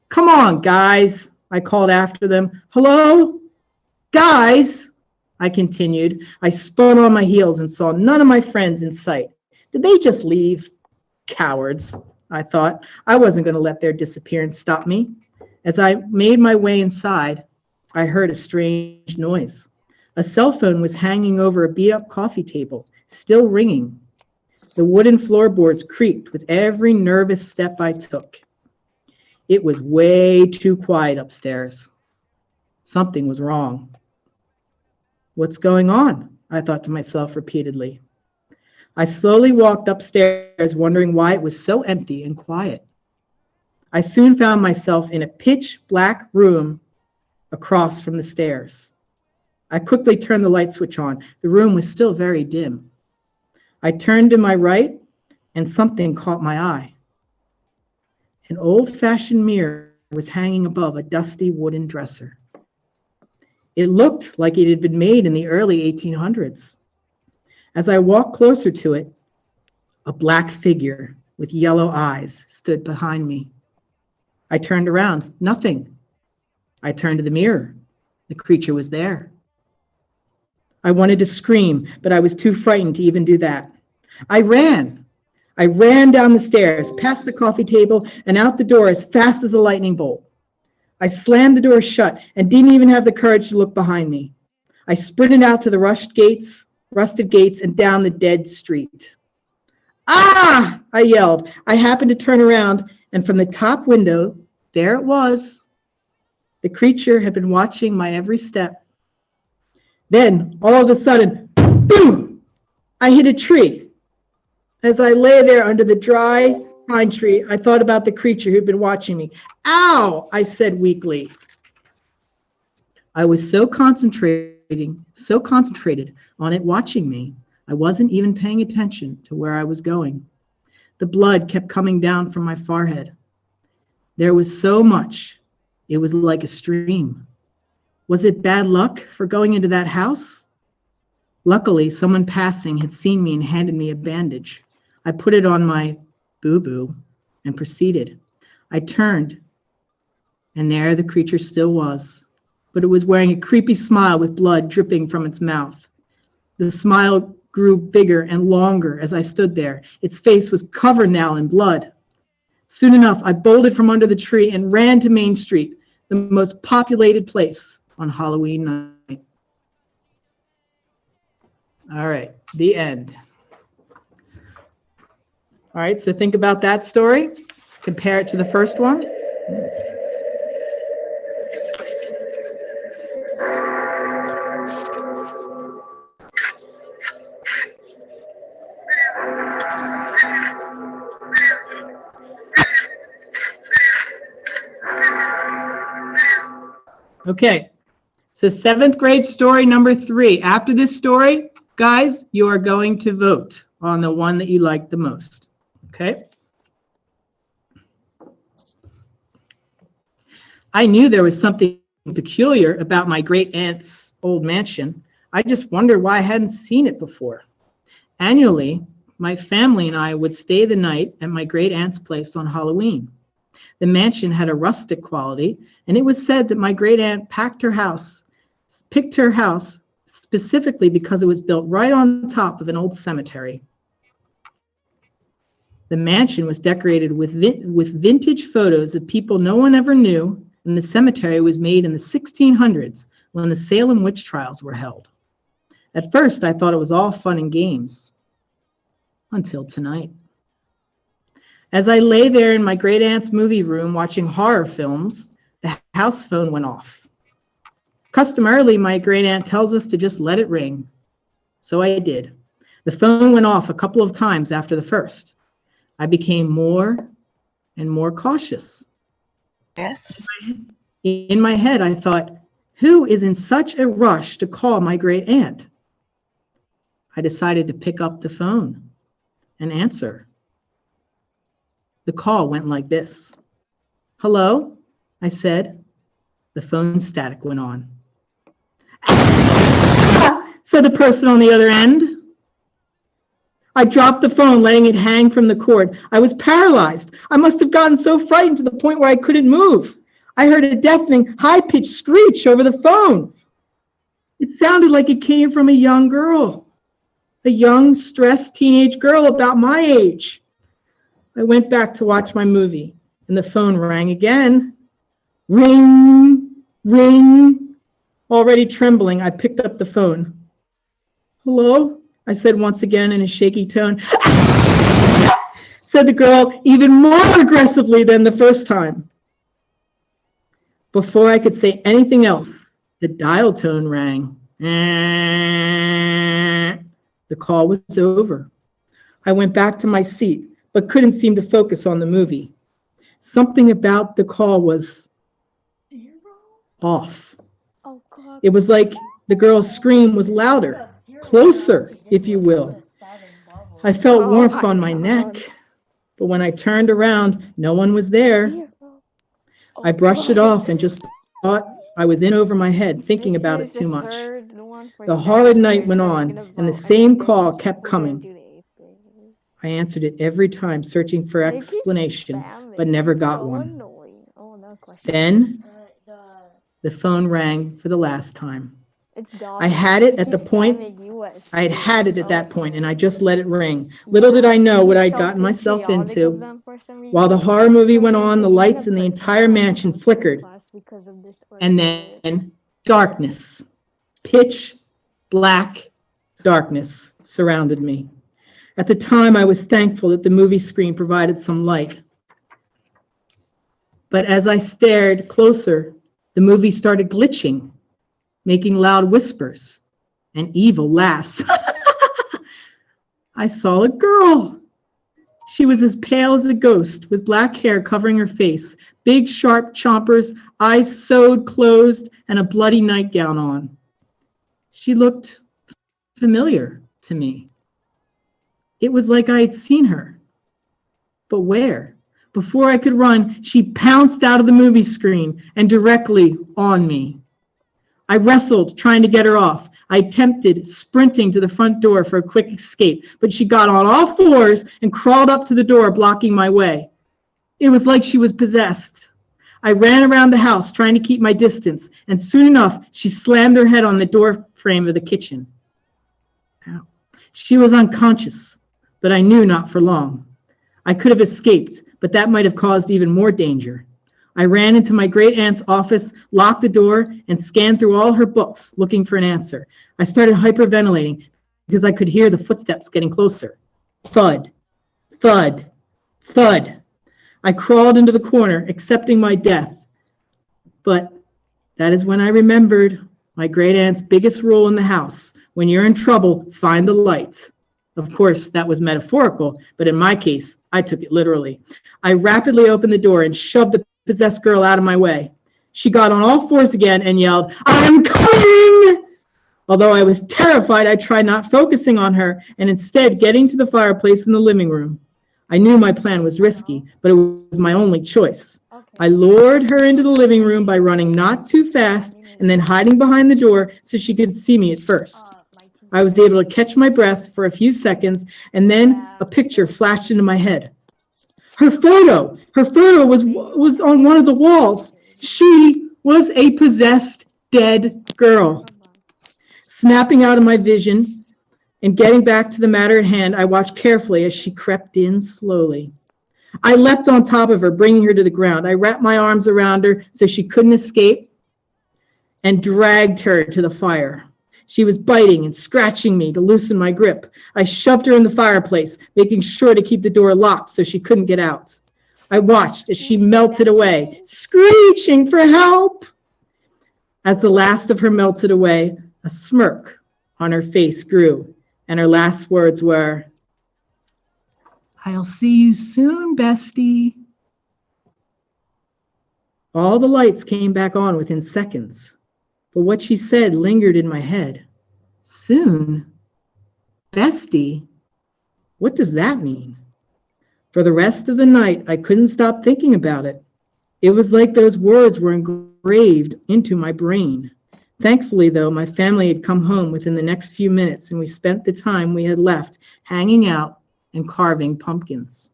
"Come on, guys," I called after them. "Hello? Guys," I continued. I spun on my heels and saw none of my friends in sight. Did they just leave? Cowards, I thought. I wasn't going to let their disappearance stop me. As I made my way inside, I heard a strange noise. A cell phone was hanging over a beat-up coffee table, still ringing. The wooden floorboards creaked with every nervous step I took. It was way too quiet upstairs. Something was wrong. "What's going on?" I thought to myself repeatedly. I slowly walked upstairs, wondering why it was so empty and quiet. I soon found myself in a pitch-black room across from the stairs. I quickly turned the light switch on. The room was still very dim. I turned to my right, and something caught my eye. An old-fashioned mirror was hanging above a dusty wooden dresser. It looked like it had been made in the early 1800s. As I walked closer to it, a black figure with yellow eyes stood behind me. I turned around. Nothing. I turned to the mirror. The creature was there. I wanted to scream, but I was too frightened to even do that. I ran down the stairs, past the coffee table, and out the door as fast as a lightning bolt. I slammed the door shut and didn't even have the courage to look behind me. I sprinted out to the rusted gates, and down the dead street. "Ah!" I yelled. I happened to turn around, and from the top window, there it was. The creature had been watching my every step. Then, all of a sudden, boom! I hit a tree. As I lay there under the dry pine tree, I thought about the creature who'd been watching me. "Ow!" I said weakly. I was so concentrated on it watching me, I wasn't even paying attention to where I was going. The blood kept coming down from my forehead. There was so much. It was like a stream. Was it bad luck for going into that house? Luckily, someone passing had seen me and handed me a bandage. I put it on my boo-boo and proceeded. I turned, and there the creature still was, but it was wearing a creepy smile with blood dripping from its mouth. The smile grew bigger and longer as I stood there. Its face was covered now in blood. Soon enough, I bolted from under the tree and ran to Main Street, the most populated place on Halloween night. All right, the end. All right, so think about that story. Compare it to the first one. Okay, so 7th grade story number 3. After this story, guys, you are going to vote on the one that you like the most. Okay? I knew there was something peculiar about my great aunt's old mansion. I just wondered why I hadn't seen it before. Annually, my family and I would stay the night at my great aunt's place on Halloween. The mansion had a rustic quality, and it was said that my great aunt picked her house specifically because it was built right on top of an old cemetery. The mansion was decorated with vintage photos of people no one ever knew, and the cemetery was made in the 1600s when the Salem witch trials were held. At first, I thought it was all fun and games, until tonight. As I lay there in my great aunt's movie room watching horror films, the house phone went off. Customarily, my great aunt tells us to just let it ring. So I did. The phone went off a couple of times after the first. I became more and more cautious. Yes. In my head, I thought, who is in such a rush to call my great aunt? I decided to pick up the phone and answer. The call went like this. Hello, I said. The phone static went on. Said the person on the other end. I dropped the phone, letting it hang from the cord. I was paralyzed. I must have gotten so frightened to the point where I couldn't move. I heard a deafening, high-pitched screech over the phone. It sounded like it came from a young girl, a young, stressed teenage girl about my age. I went back to watch my movie, and the phone rang again. Ring, ring. Already trembling, I picked up the phone. Hello? I said once again in a shaky tone. Said the girl even more aggressively than the first time. Before I could say anything else, the dial tone rang. The call was over. I went back to my seat, but couldn't seem to focus on the movie. Something about the call was off. It was like the girl's scream was louder, closer, if you will. I felt warmth on my neck, but when I turned around, no one was there. I brushed it off and just thought I was in over my head, thinking about it too much. The horrid night went on, and the same call kept coming. I answered it every time, searching for explanation, but never got one. Then, the phone rang for the last time. I had it at the point, I had it at that point, and I just let it ring. Little did I know what I'd gotten myself into. While the horror movie went on, the lights in the entire mansion flickered. And then darkness, pitch black darkness surrounded me. At the time, I was thankful that the movie screen provided some light. But as I stared closer, the movie started glitching, making loud whispers and evil laughs. I saw a girl. She was as pale as a ghost, with black hair covering her face, big sharp chompers, eyes sewed closed, and a bloody nightgown on. She looked familiar to me. It was like I had seen her. But where? Before I could run, she pounced out of the movie screen and directly on me. I wrestled, trying to get her off. I attempted sprinting to the front door for a quick escape, but she got on all fours and crawled up to the door, blocking my way. It was like she was possessed. I ran around the house, trying to keep my distance, and soon enough, she slammed her head on the door frame of the kitchen. Ow. She was unconscious, but I knew not for long. I could have escaped, but that might have caused even more danger. I ran into my great aunt's office, locked the door, and scanned through all her books, looking for an answer. I started hyperventilating because I could hear the footsteps getting closer. Thud, thud, thud. I crawled into the corner, accepting my death. But that is when I remembered my great aunt's biggest rule in the house. When you're in trouble, find the light. Of course, that was metaphorical, but in my case, I took it literally. I rapidly opened the door and shoved the possessed girl out of my way. She got on all fours again and yelled, "I'm coming!" Although I was terrified, I tried not focusing on her and instead getting to the fireplace in the living room. I knew my plan was risky, but it was my only choice. I lured her into the living room by running not too fast and then hiding behind the door so she could see me at first. I was able to catch my breath for a few seconds, and then a picture flashed into my head. Her photo was on one of the walls. She was a possessed, dead girl. Snapping out of my vision and getting back to the matter at hand, I watched carefully as she crept in slowly. I leapt on top of her, bringing her to the ground. I wrapped my arms around her so she couldn't escape and dragged her to the fire. She was biting and scratching me to loosen my grip. I shoved her in the fireplace, making sure to keep the door locked so she couldn't get out. I watched as she melted away, screeching for help. As the last of her melted away, a smirk on her face grew, and her last words were, "I'll see you soon, bestie." All the lights came back on within seconds, but what she said lingered in my head. Soon? Bestie? What does that mean? For the rest of the night, I couldn't stop thinking about it. It was like those words were engraved into my brain. Thankfully, though, my family had come home within the next few minutes, and we spent the time we had left hanging out and carving pumpkins.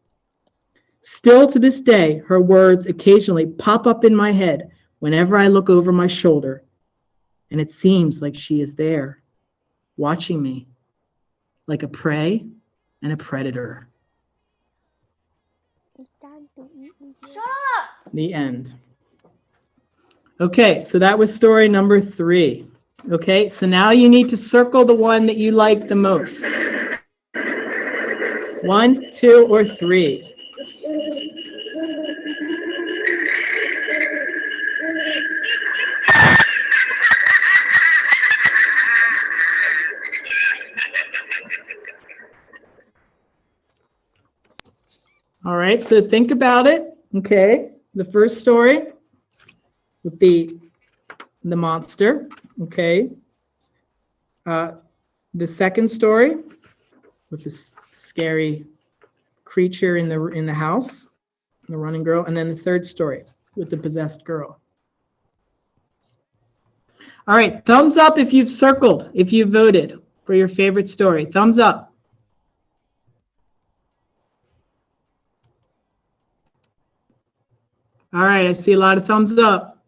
Still to this day, her words occasionally pop up in my head whenever I look over my shoulder, and it seems like she is there, watching me, like a prey and a predator. Shut up! The end. Okay, so that was story number 3. Okay, so now you need to circle the one that you like the most. 1, 2, or 3. All right, so think about it. Okay, the first story with the monster. Okay, the second story with this scary creature in the house, the running girl, and then the third story with the possessed girl. All right, thumbs up if you've circled, if you voted for your favorite story. Thumbs up. All right, I see a lot of thumbs up.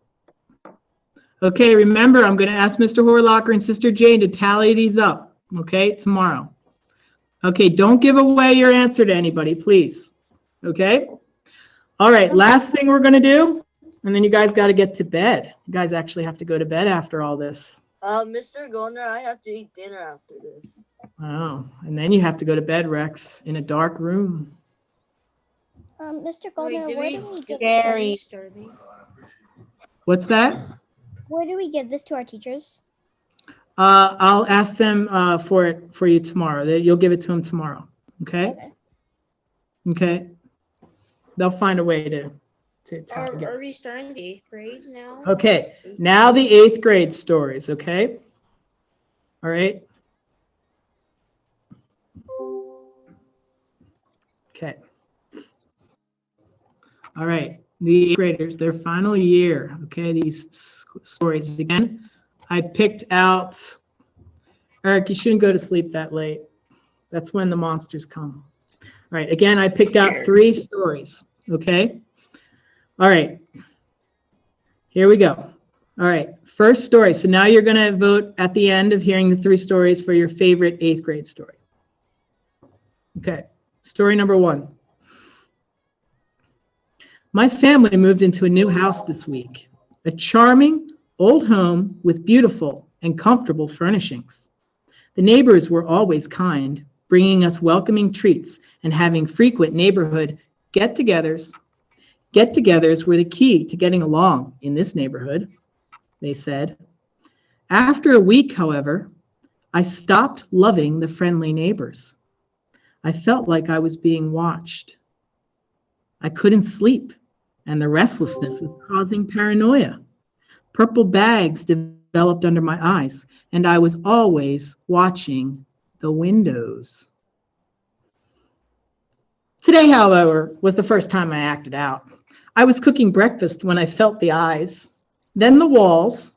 Okay, remember, I'm going to ask Mr. Horlocker and Sister Jane to tally these up, okay, tomorrow. Okay, don't give away your answer to anybody, please. Okay? All right, last thing we're going to do, and then you guys got to get to bed. You guys actually have to go to bed after all this. Mr. Goldner, I have to eat dinner after this. Oh, and then you have to go to bed, Rex, in a dark room. Mr. Goldner, Wait, where do we give Gary. What's that? where do we give this to our teachers? I'll ask them for you tomorrow. You'll give it to them tomorrow. Okay? Okay. They'll find a way to get. Are we starting the 8th grade now? Okay. Now the 8th grade stories. Okay. All right. Okay. All right. The 8th graders, their final year. Okay. These stories again. I picked out, Eric, you shouldn't go to sleep that late. That's when the monsters come. All right, again, I picked out 3 stories, okay? All right, here we go. All right, first story. So now you're gonna vote at the end of hearing the 3 stories for your favorite 8th grade story. Okay, story number 1. My family moved into a new house this week, a charming, old home with beautiful and comfortable furnishings. The neighbors were always kind, bringing us welcoming treats and having frequent neighborhood get-togethers. Get-togethers were the key to getting along in this neighborhood, they said. After a week, however, I stopped loving the friendly neighbors. I felt like I was being watched. I couldn't sleep, and the restlessness was causing paranoia. Purple bags developed under my eyes, and I was always watching the windows. Today, however, was the first time I acted out. I was cooking breakfast when I felt the eyes, then the walls,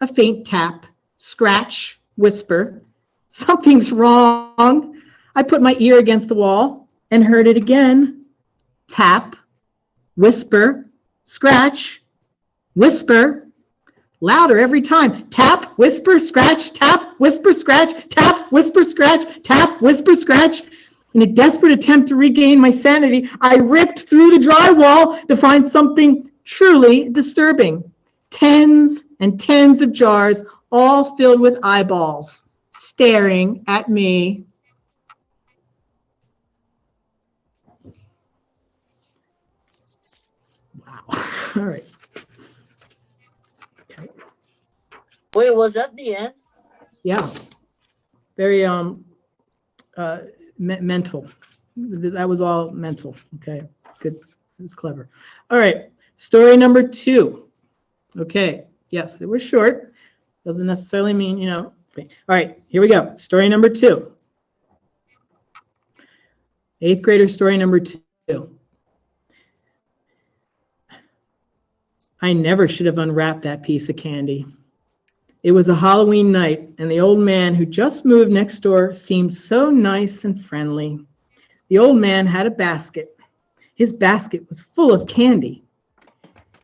a faint tap, scratch, whisper, something's wrong. I put my ear against the wall and heard it again. Tap, whisper, scratch, whisper. Louder every time. Tap, whisper, scratch, tap, whisper, scratch, tap, whisper, scratch, tap, whisper, scratch. In a desperate attempt to regain my sanity, I ripped through the drywall to find something truly disturbing. Tens and tens of jars, all filled with eyeballs, staring at me. Wow. All right. Wait, was that the end? Yeah, very mental. That was all mental. Okay, good. It was clever. All right. Story number 2. Okay, yes, it was short. Doesn't necessarily mean, you know. Okay. All right, here we go. Story number 2. 8th grader story number 2. I never should have unwrapped that piece of candy. It was a Halloween night, and the old man who just moved next door seemed so nice and friendly. The old man had a basket. His basket was full of candy.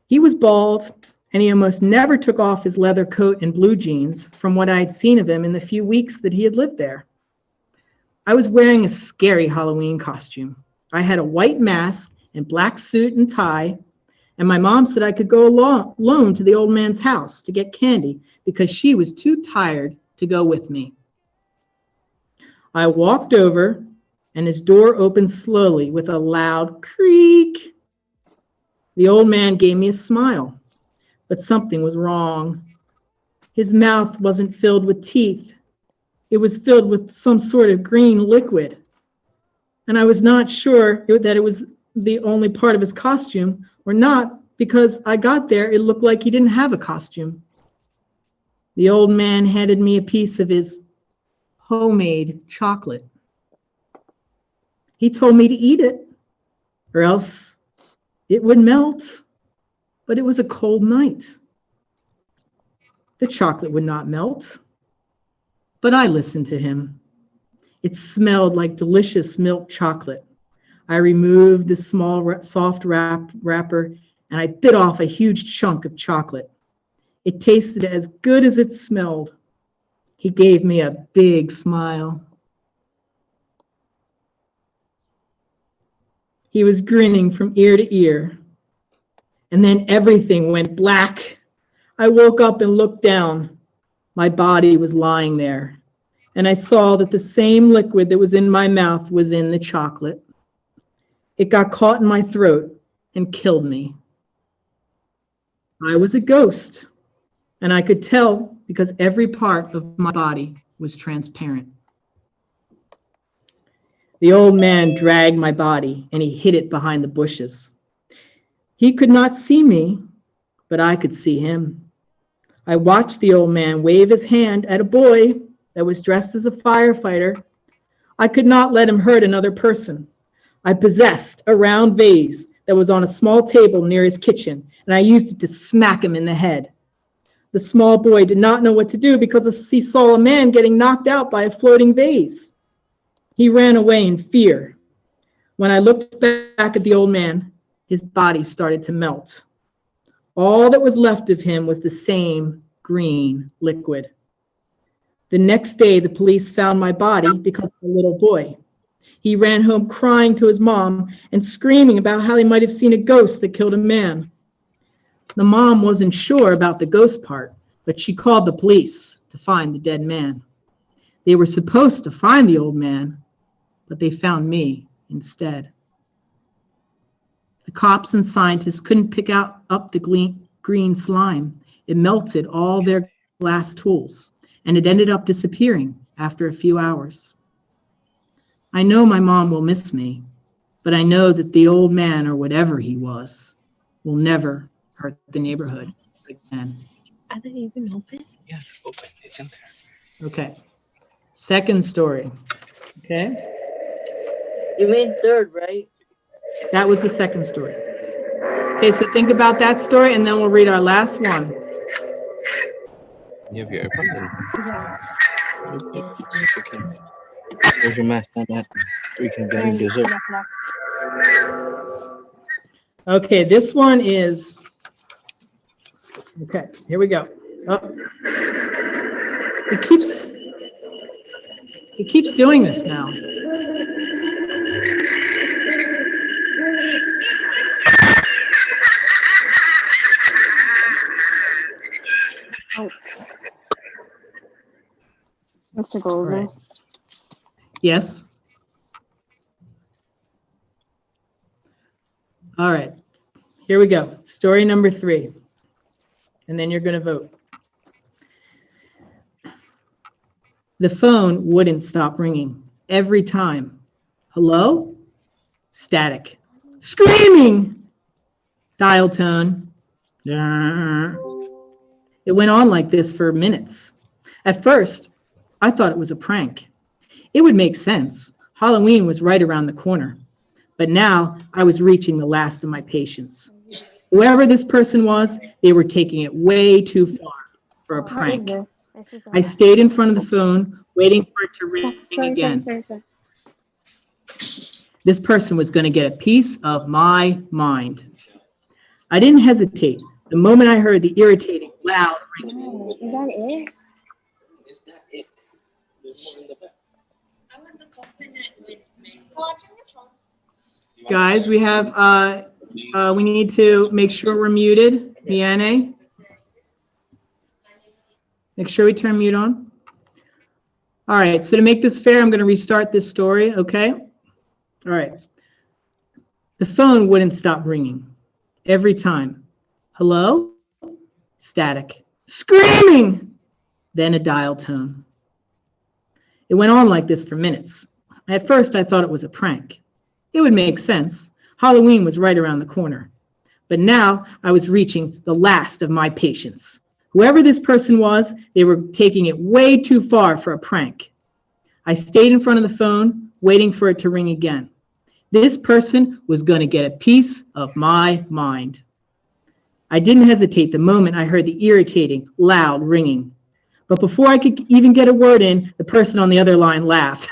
He was bald, and he almost never took off his leather coat and blue jeans from what I had seen of him in the few weeks that he had lived there. I was wearing a scary Halloween costume. I had a white mask and black suit and tie, and my mom said I could go alone to the old man's house to get candy because she was too tired to go with me. I walked over, and his door opened slowly with a loud creak. The old man gave me a smile, but something was wrong. His mouth wasn't filled with teeth. It was filled with some sort of green liquid. And I was not sure that it was the only part of his costume or not, because I got there, it looked like he didn't have a costume. The old man handed me a piece of his homemade chocolate. He told me to eat it, or else it would melt. But it was a cold night. The chocolate would not melt. But I listened to him. It smelled like delicious milk chocolate. I removed the small, soft wrapper, and I bit off a huge chunk of chocolate. It tasted as good as it smelled. He gave me a big smile. He was grinning from ear to ear. And then everything went black. I woke up and looked down. My body was lying there. And I saw that the same liquid that was in my mouth was in the chocolate. It got caught in my throat and killed me. I was a ghost, and I could tell because every part of my body was transparent. The old man dragged my body, and he hid it behind the bushes. He could not see me, but I could see him. I watched the old man wave his hand at a boy that was dressed as a firefighter. I could not let him hurt another person. I possessed a round vase that was on a small table near his kitchen, and I used it to smack him in the head. The small boy did not know what to do because he saw a man getting knocked out by a floating vase. He ran away in fear. When I looked back at the old man, his body started to melt. All that was left of him was the same green liquid. The next day, the police found my body because of the little boy. He ran home crying to his mom and screaming about how he might have seen a ghost that killed a man. The mom wasn't sure about the ghost part, but she called the police to find the dead man. They were supposed to find the old man, but they found me instead. The cops and scientists couldn't pick up the green slime. It melted all their glass tools, and it ended up disappearing after a few hours. I know my mom will miss me, but I know that the old man, or whatever he was, will never hurt the neighborhood again. Are they even open? Yeah, open. It's in there. Okay. Second story. Okay. You mean third, right? That was the second story. Okay, so think about that story, and then we'll read our last one. You have your AirPods in. Okay. There's your mask on that. We can get into dessert. Okay, this one is, okay, here we go. Oh. It keeps doing this now. Mr. Goldner. Right. Yes. All right, here we go. Story number 3. And then you're going to vote. The phone wouldn't stop ringing every time. Hello? Static. Screaming! Dial tone. It went on like this for minutes. At first, I thought it was a prank. It would make sense. Halloween was right around the corner. But now I was reaching the last of my patience. Whoever this person was, they were taking it way too far for a prank. I stayed in front of the phone, waiting for it to ring again. This person was going to get a piece of my mind. I didn't hesitate. The moment I heard the irritating, loud ringing. Is that it? Is that it? There's more in the back. Guys, we have, we need to make sure we're muted. ZIYANNA. Make sure we turn mute on. All right, so to make this fair, I'm going to restart this story, okay? All right. The phone wouldn't stop ringing. Every time. Hello? Static. Screaming! Then a dial tone. It went on like this for minutes. At first, I thought it was a prank. It would make sense. Halloween was right around the corner. But now I was reaching the last of my patience. Whoever this person was, they were taking it way too far for a prank. I stayed in front of the phone, waiting for it to ring again. This person was going to get a piece of my mind. I didn't hesitate the moment I heard the irritating, loud ringing. But before I could even get a word in, the person on the other line laughed.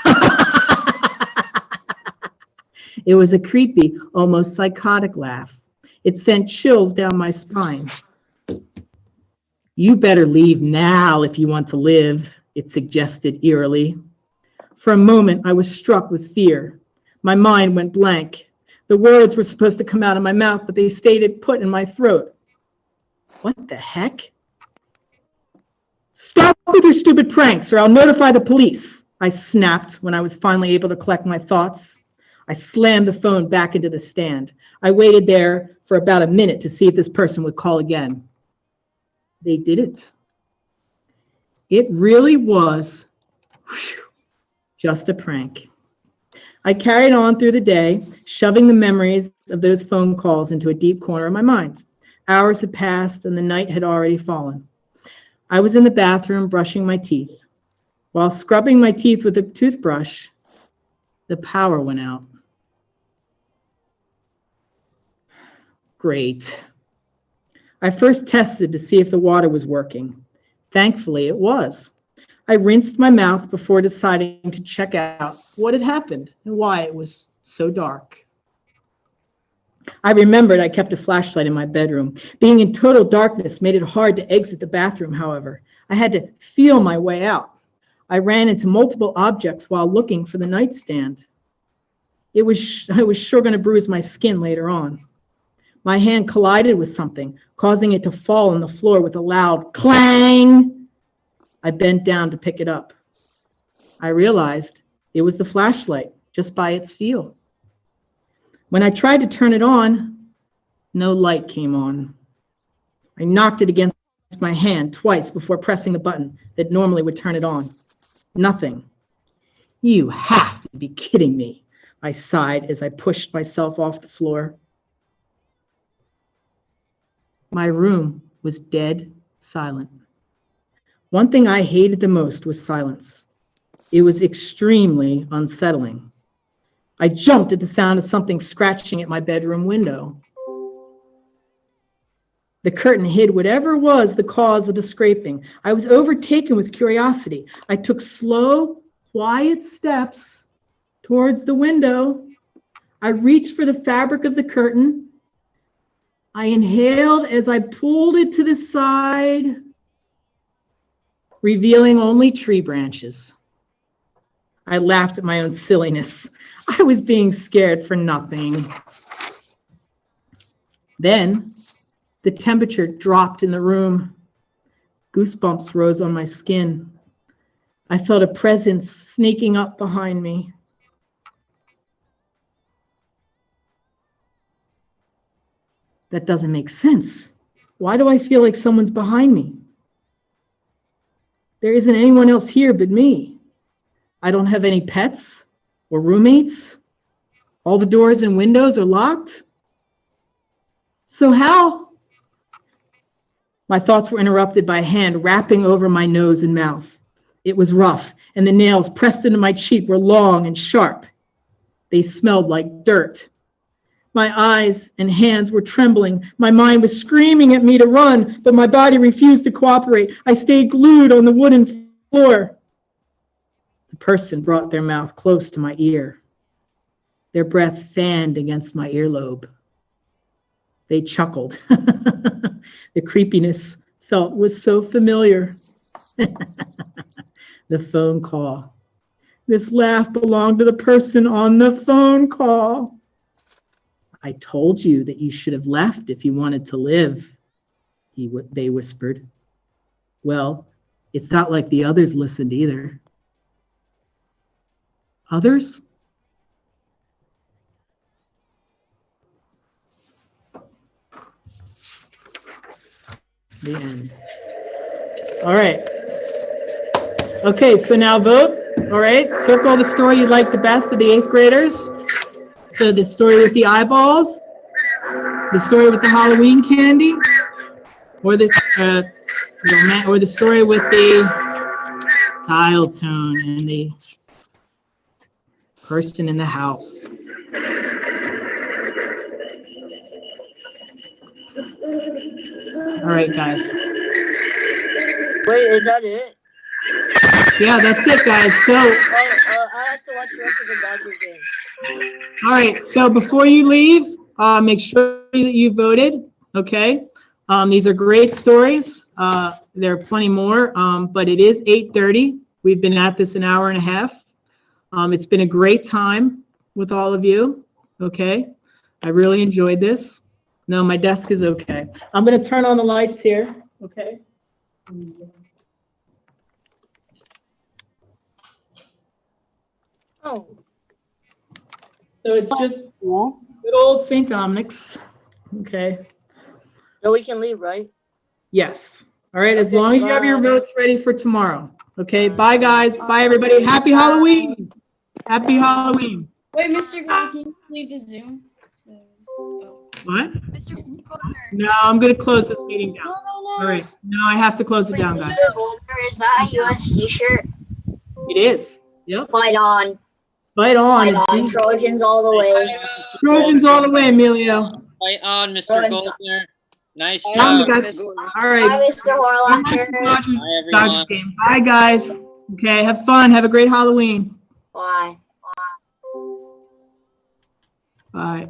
It was a creepy, almost psychotic laugh. It sent chills down my spine. You better leave now if you want to live, it suggested eerily. For a moment, I was struck with fear. My mind went blank. The words were supposed to come out of my mouth, but they stayed put in my throat. What the heck? Stop with your stupid pranks, or I'll notify the police, I snapped when I was finally able to collect my thoughts. I slammed the phone back into the stand. I waited there for about a minute to see if this person would call again. They didn't. It really was just a prank. I carried on through the day, shoving the memories of those phone calls into a deep corner of my mind. Hours had passed and the night had already fallen. I was in the bathroom brushing my teeth. While scrubbing my teeth with a toothbrush, the power went out. Great. I first tested to see if the water was working. Thankfully, it was. I rinsed my mouth before deciding to check out what had happened and why it was so dark. I remembered I kept a flashlight in my bedroom. Being in total darkness made it hard to exit the bathroom, however. I had to feel my way out. I ran into multiple objects while looking for the nightstand. I was sure going to bruise my skin later on. My hand collided with something, causing it to fall on the floor with a loud clang. I bent down to pick it up. I realized it was the flashlight, just by its feel. When I tried to turn it on, no light came on. I knocked it against my hand twice before pressing the button that normally would turn it on. Nothing. You have to be kidding me, I sighed as I pushed myself off the floor. My room was dead silent. One thing I hated the most was silence. It was extremely unsettling. I jumped at the sound of something scratching at my bedroom window. The curtain hid whatever was the cause of the scraping. I was overtaken with curiosity. I took slow, quiet steps towards the window. I reached for the fabric of the curtain. I inhaled as I pulled it to the side, revealing only tree branches. I laughed at my own silliness. I was being scared for nothing. Then the temperature dropped in the room. Goosebumps rose on my skin. I felt a presence sneaking up behind me. That doesn't make sense. Why do I feel like someone's behind me? There isn't anyone else here but me. I don't have any pets or roommates. All the doors and windows are locked. So how? My thoughts were interrupted by a hand wrapping over my nose and mouth. It was rough, and the nails pressed into my cheek were long and sharp. They smelled like dirt. My eyes and hands were trembling. My mind was screaming at me to run, but my body refused to cooperate. I stayed glued on the wooden floor. The person brought their mouth close to my ear. Their breath fanned against my earlobe. They chuckled. The creepiness felt was so familiar. The phone call. This laugh belonged to the person on the phone call. I told you that you should have left if you wanted to live, they whispered. Well, it's not like the others listened either. Others? The end. All right. Okay, so now vote. All right, circle the story you like the best of the 8th graders. So the story with the eyeballs, the story with the Halloween candy, or the story with the dial tone and the person in the house. All right, guys. Wait, is that it? Yeah, that's it, guys. So, I have to watch the rest of the Dodger game. all right. So before you leave, make sure that you voted. Okay. These are great stories. There are plenty more, but it is 8:30. We've been at this an hour and a half. It's been a great time with all of you. Okay. I really enjoyed this. No, my desk is okay. I'm going to turn on the lights here. Okay. Oh. So it's just good old St. Dominic's. Okay. So we can leave, right? Yes. All right. As Okay, long as you have your bye. votes ready for tomorrow. Okay. Bye, guys. Bye, everybody. Happy Halloween. Happy Halloween. Wait, Mr. Gray, can you leave the Zoom? What? Mr. Goldner. No, I'm going to close this meeting down. No. All right. No, I have to close it down, guys. Mr. Goldner, is that a UFC shirt? It is. Yep. Fight on. Fight on. Fight on. Trojans all the way. Trojans all the way, Emilio. Fight on, Mr. Good. Goldner. Nice Done, job. guys. All Bye, right. Mr. Horlacher. Dodgers everyone. game. Bye, guys. Okay. Have fun. Have a great Halloween. Bye. Bye.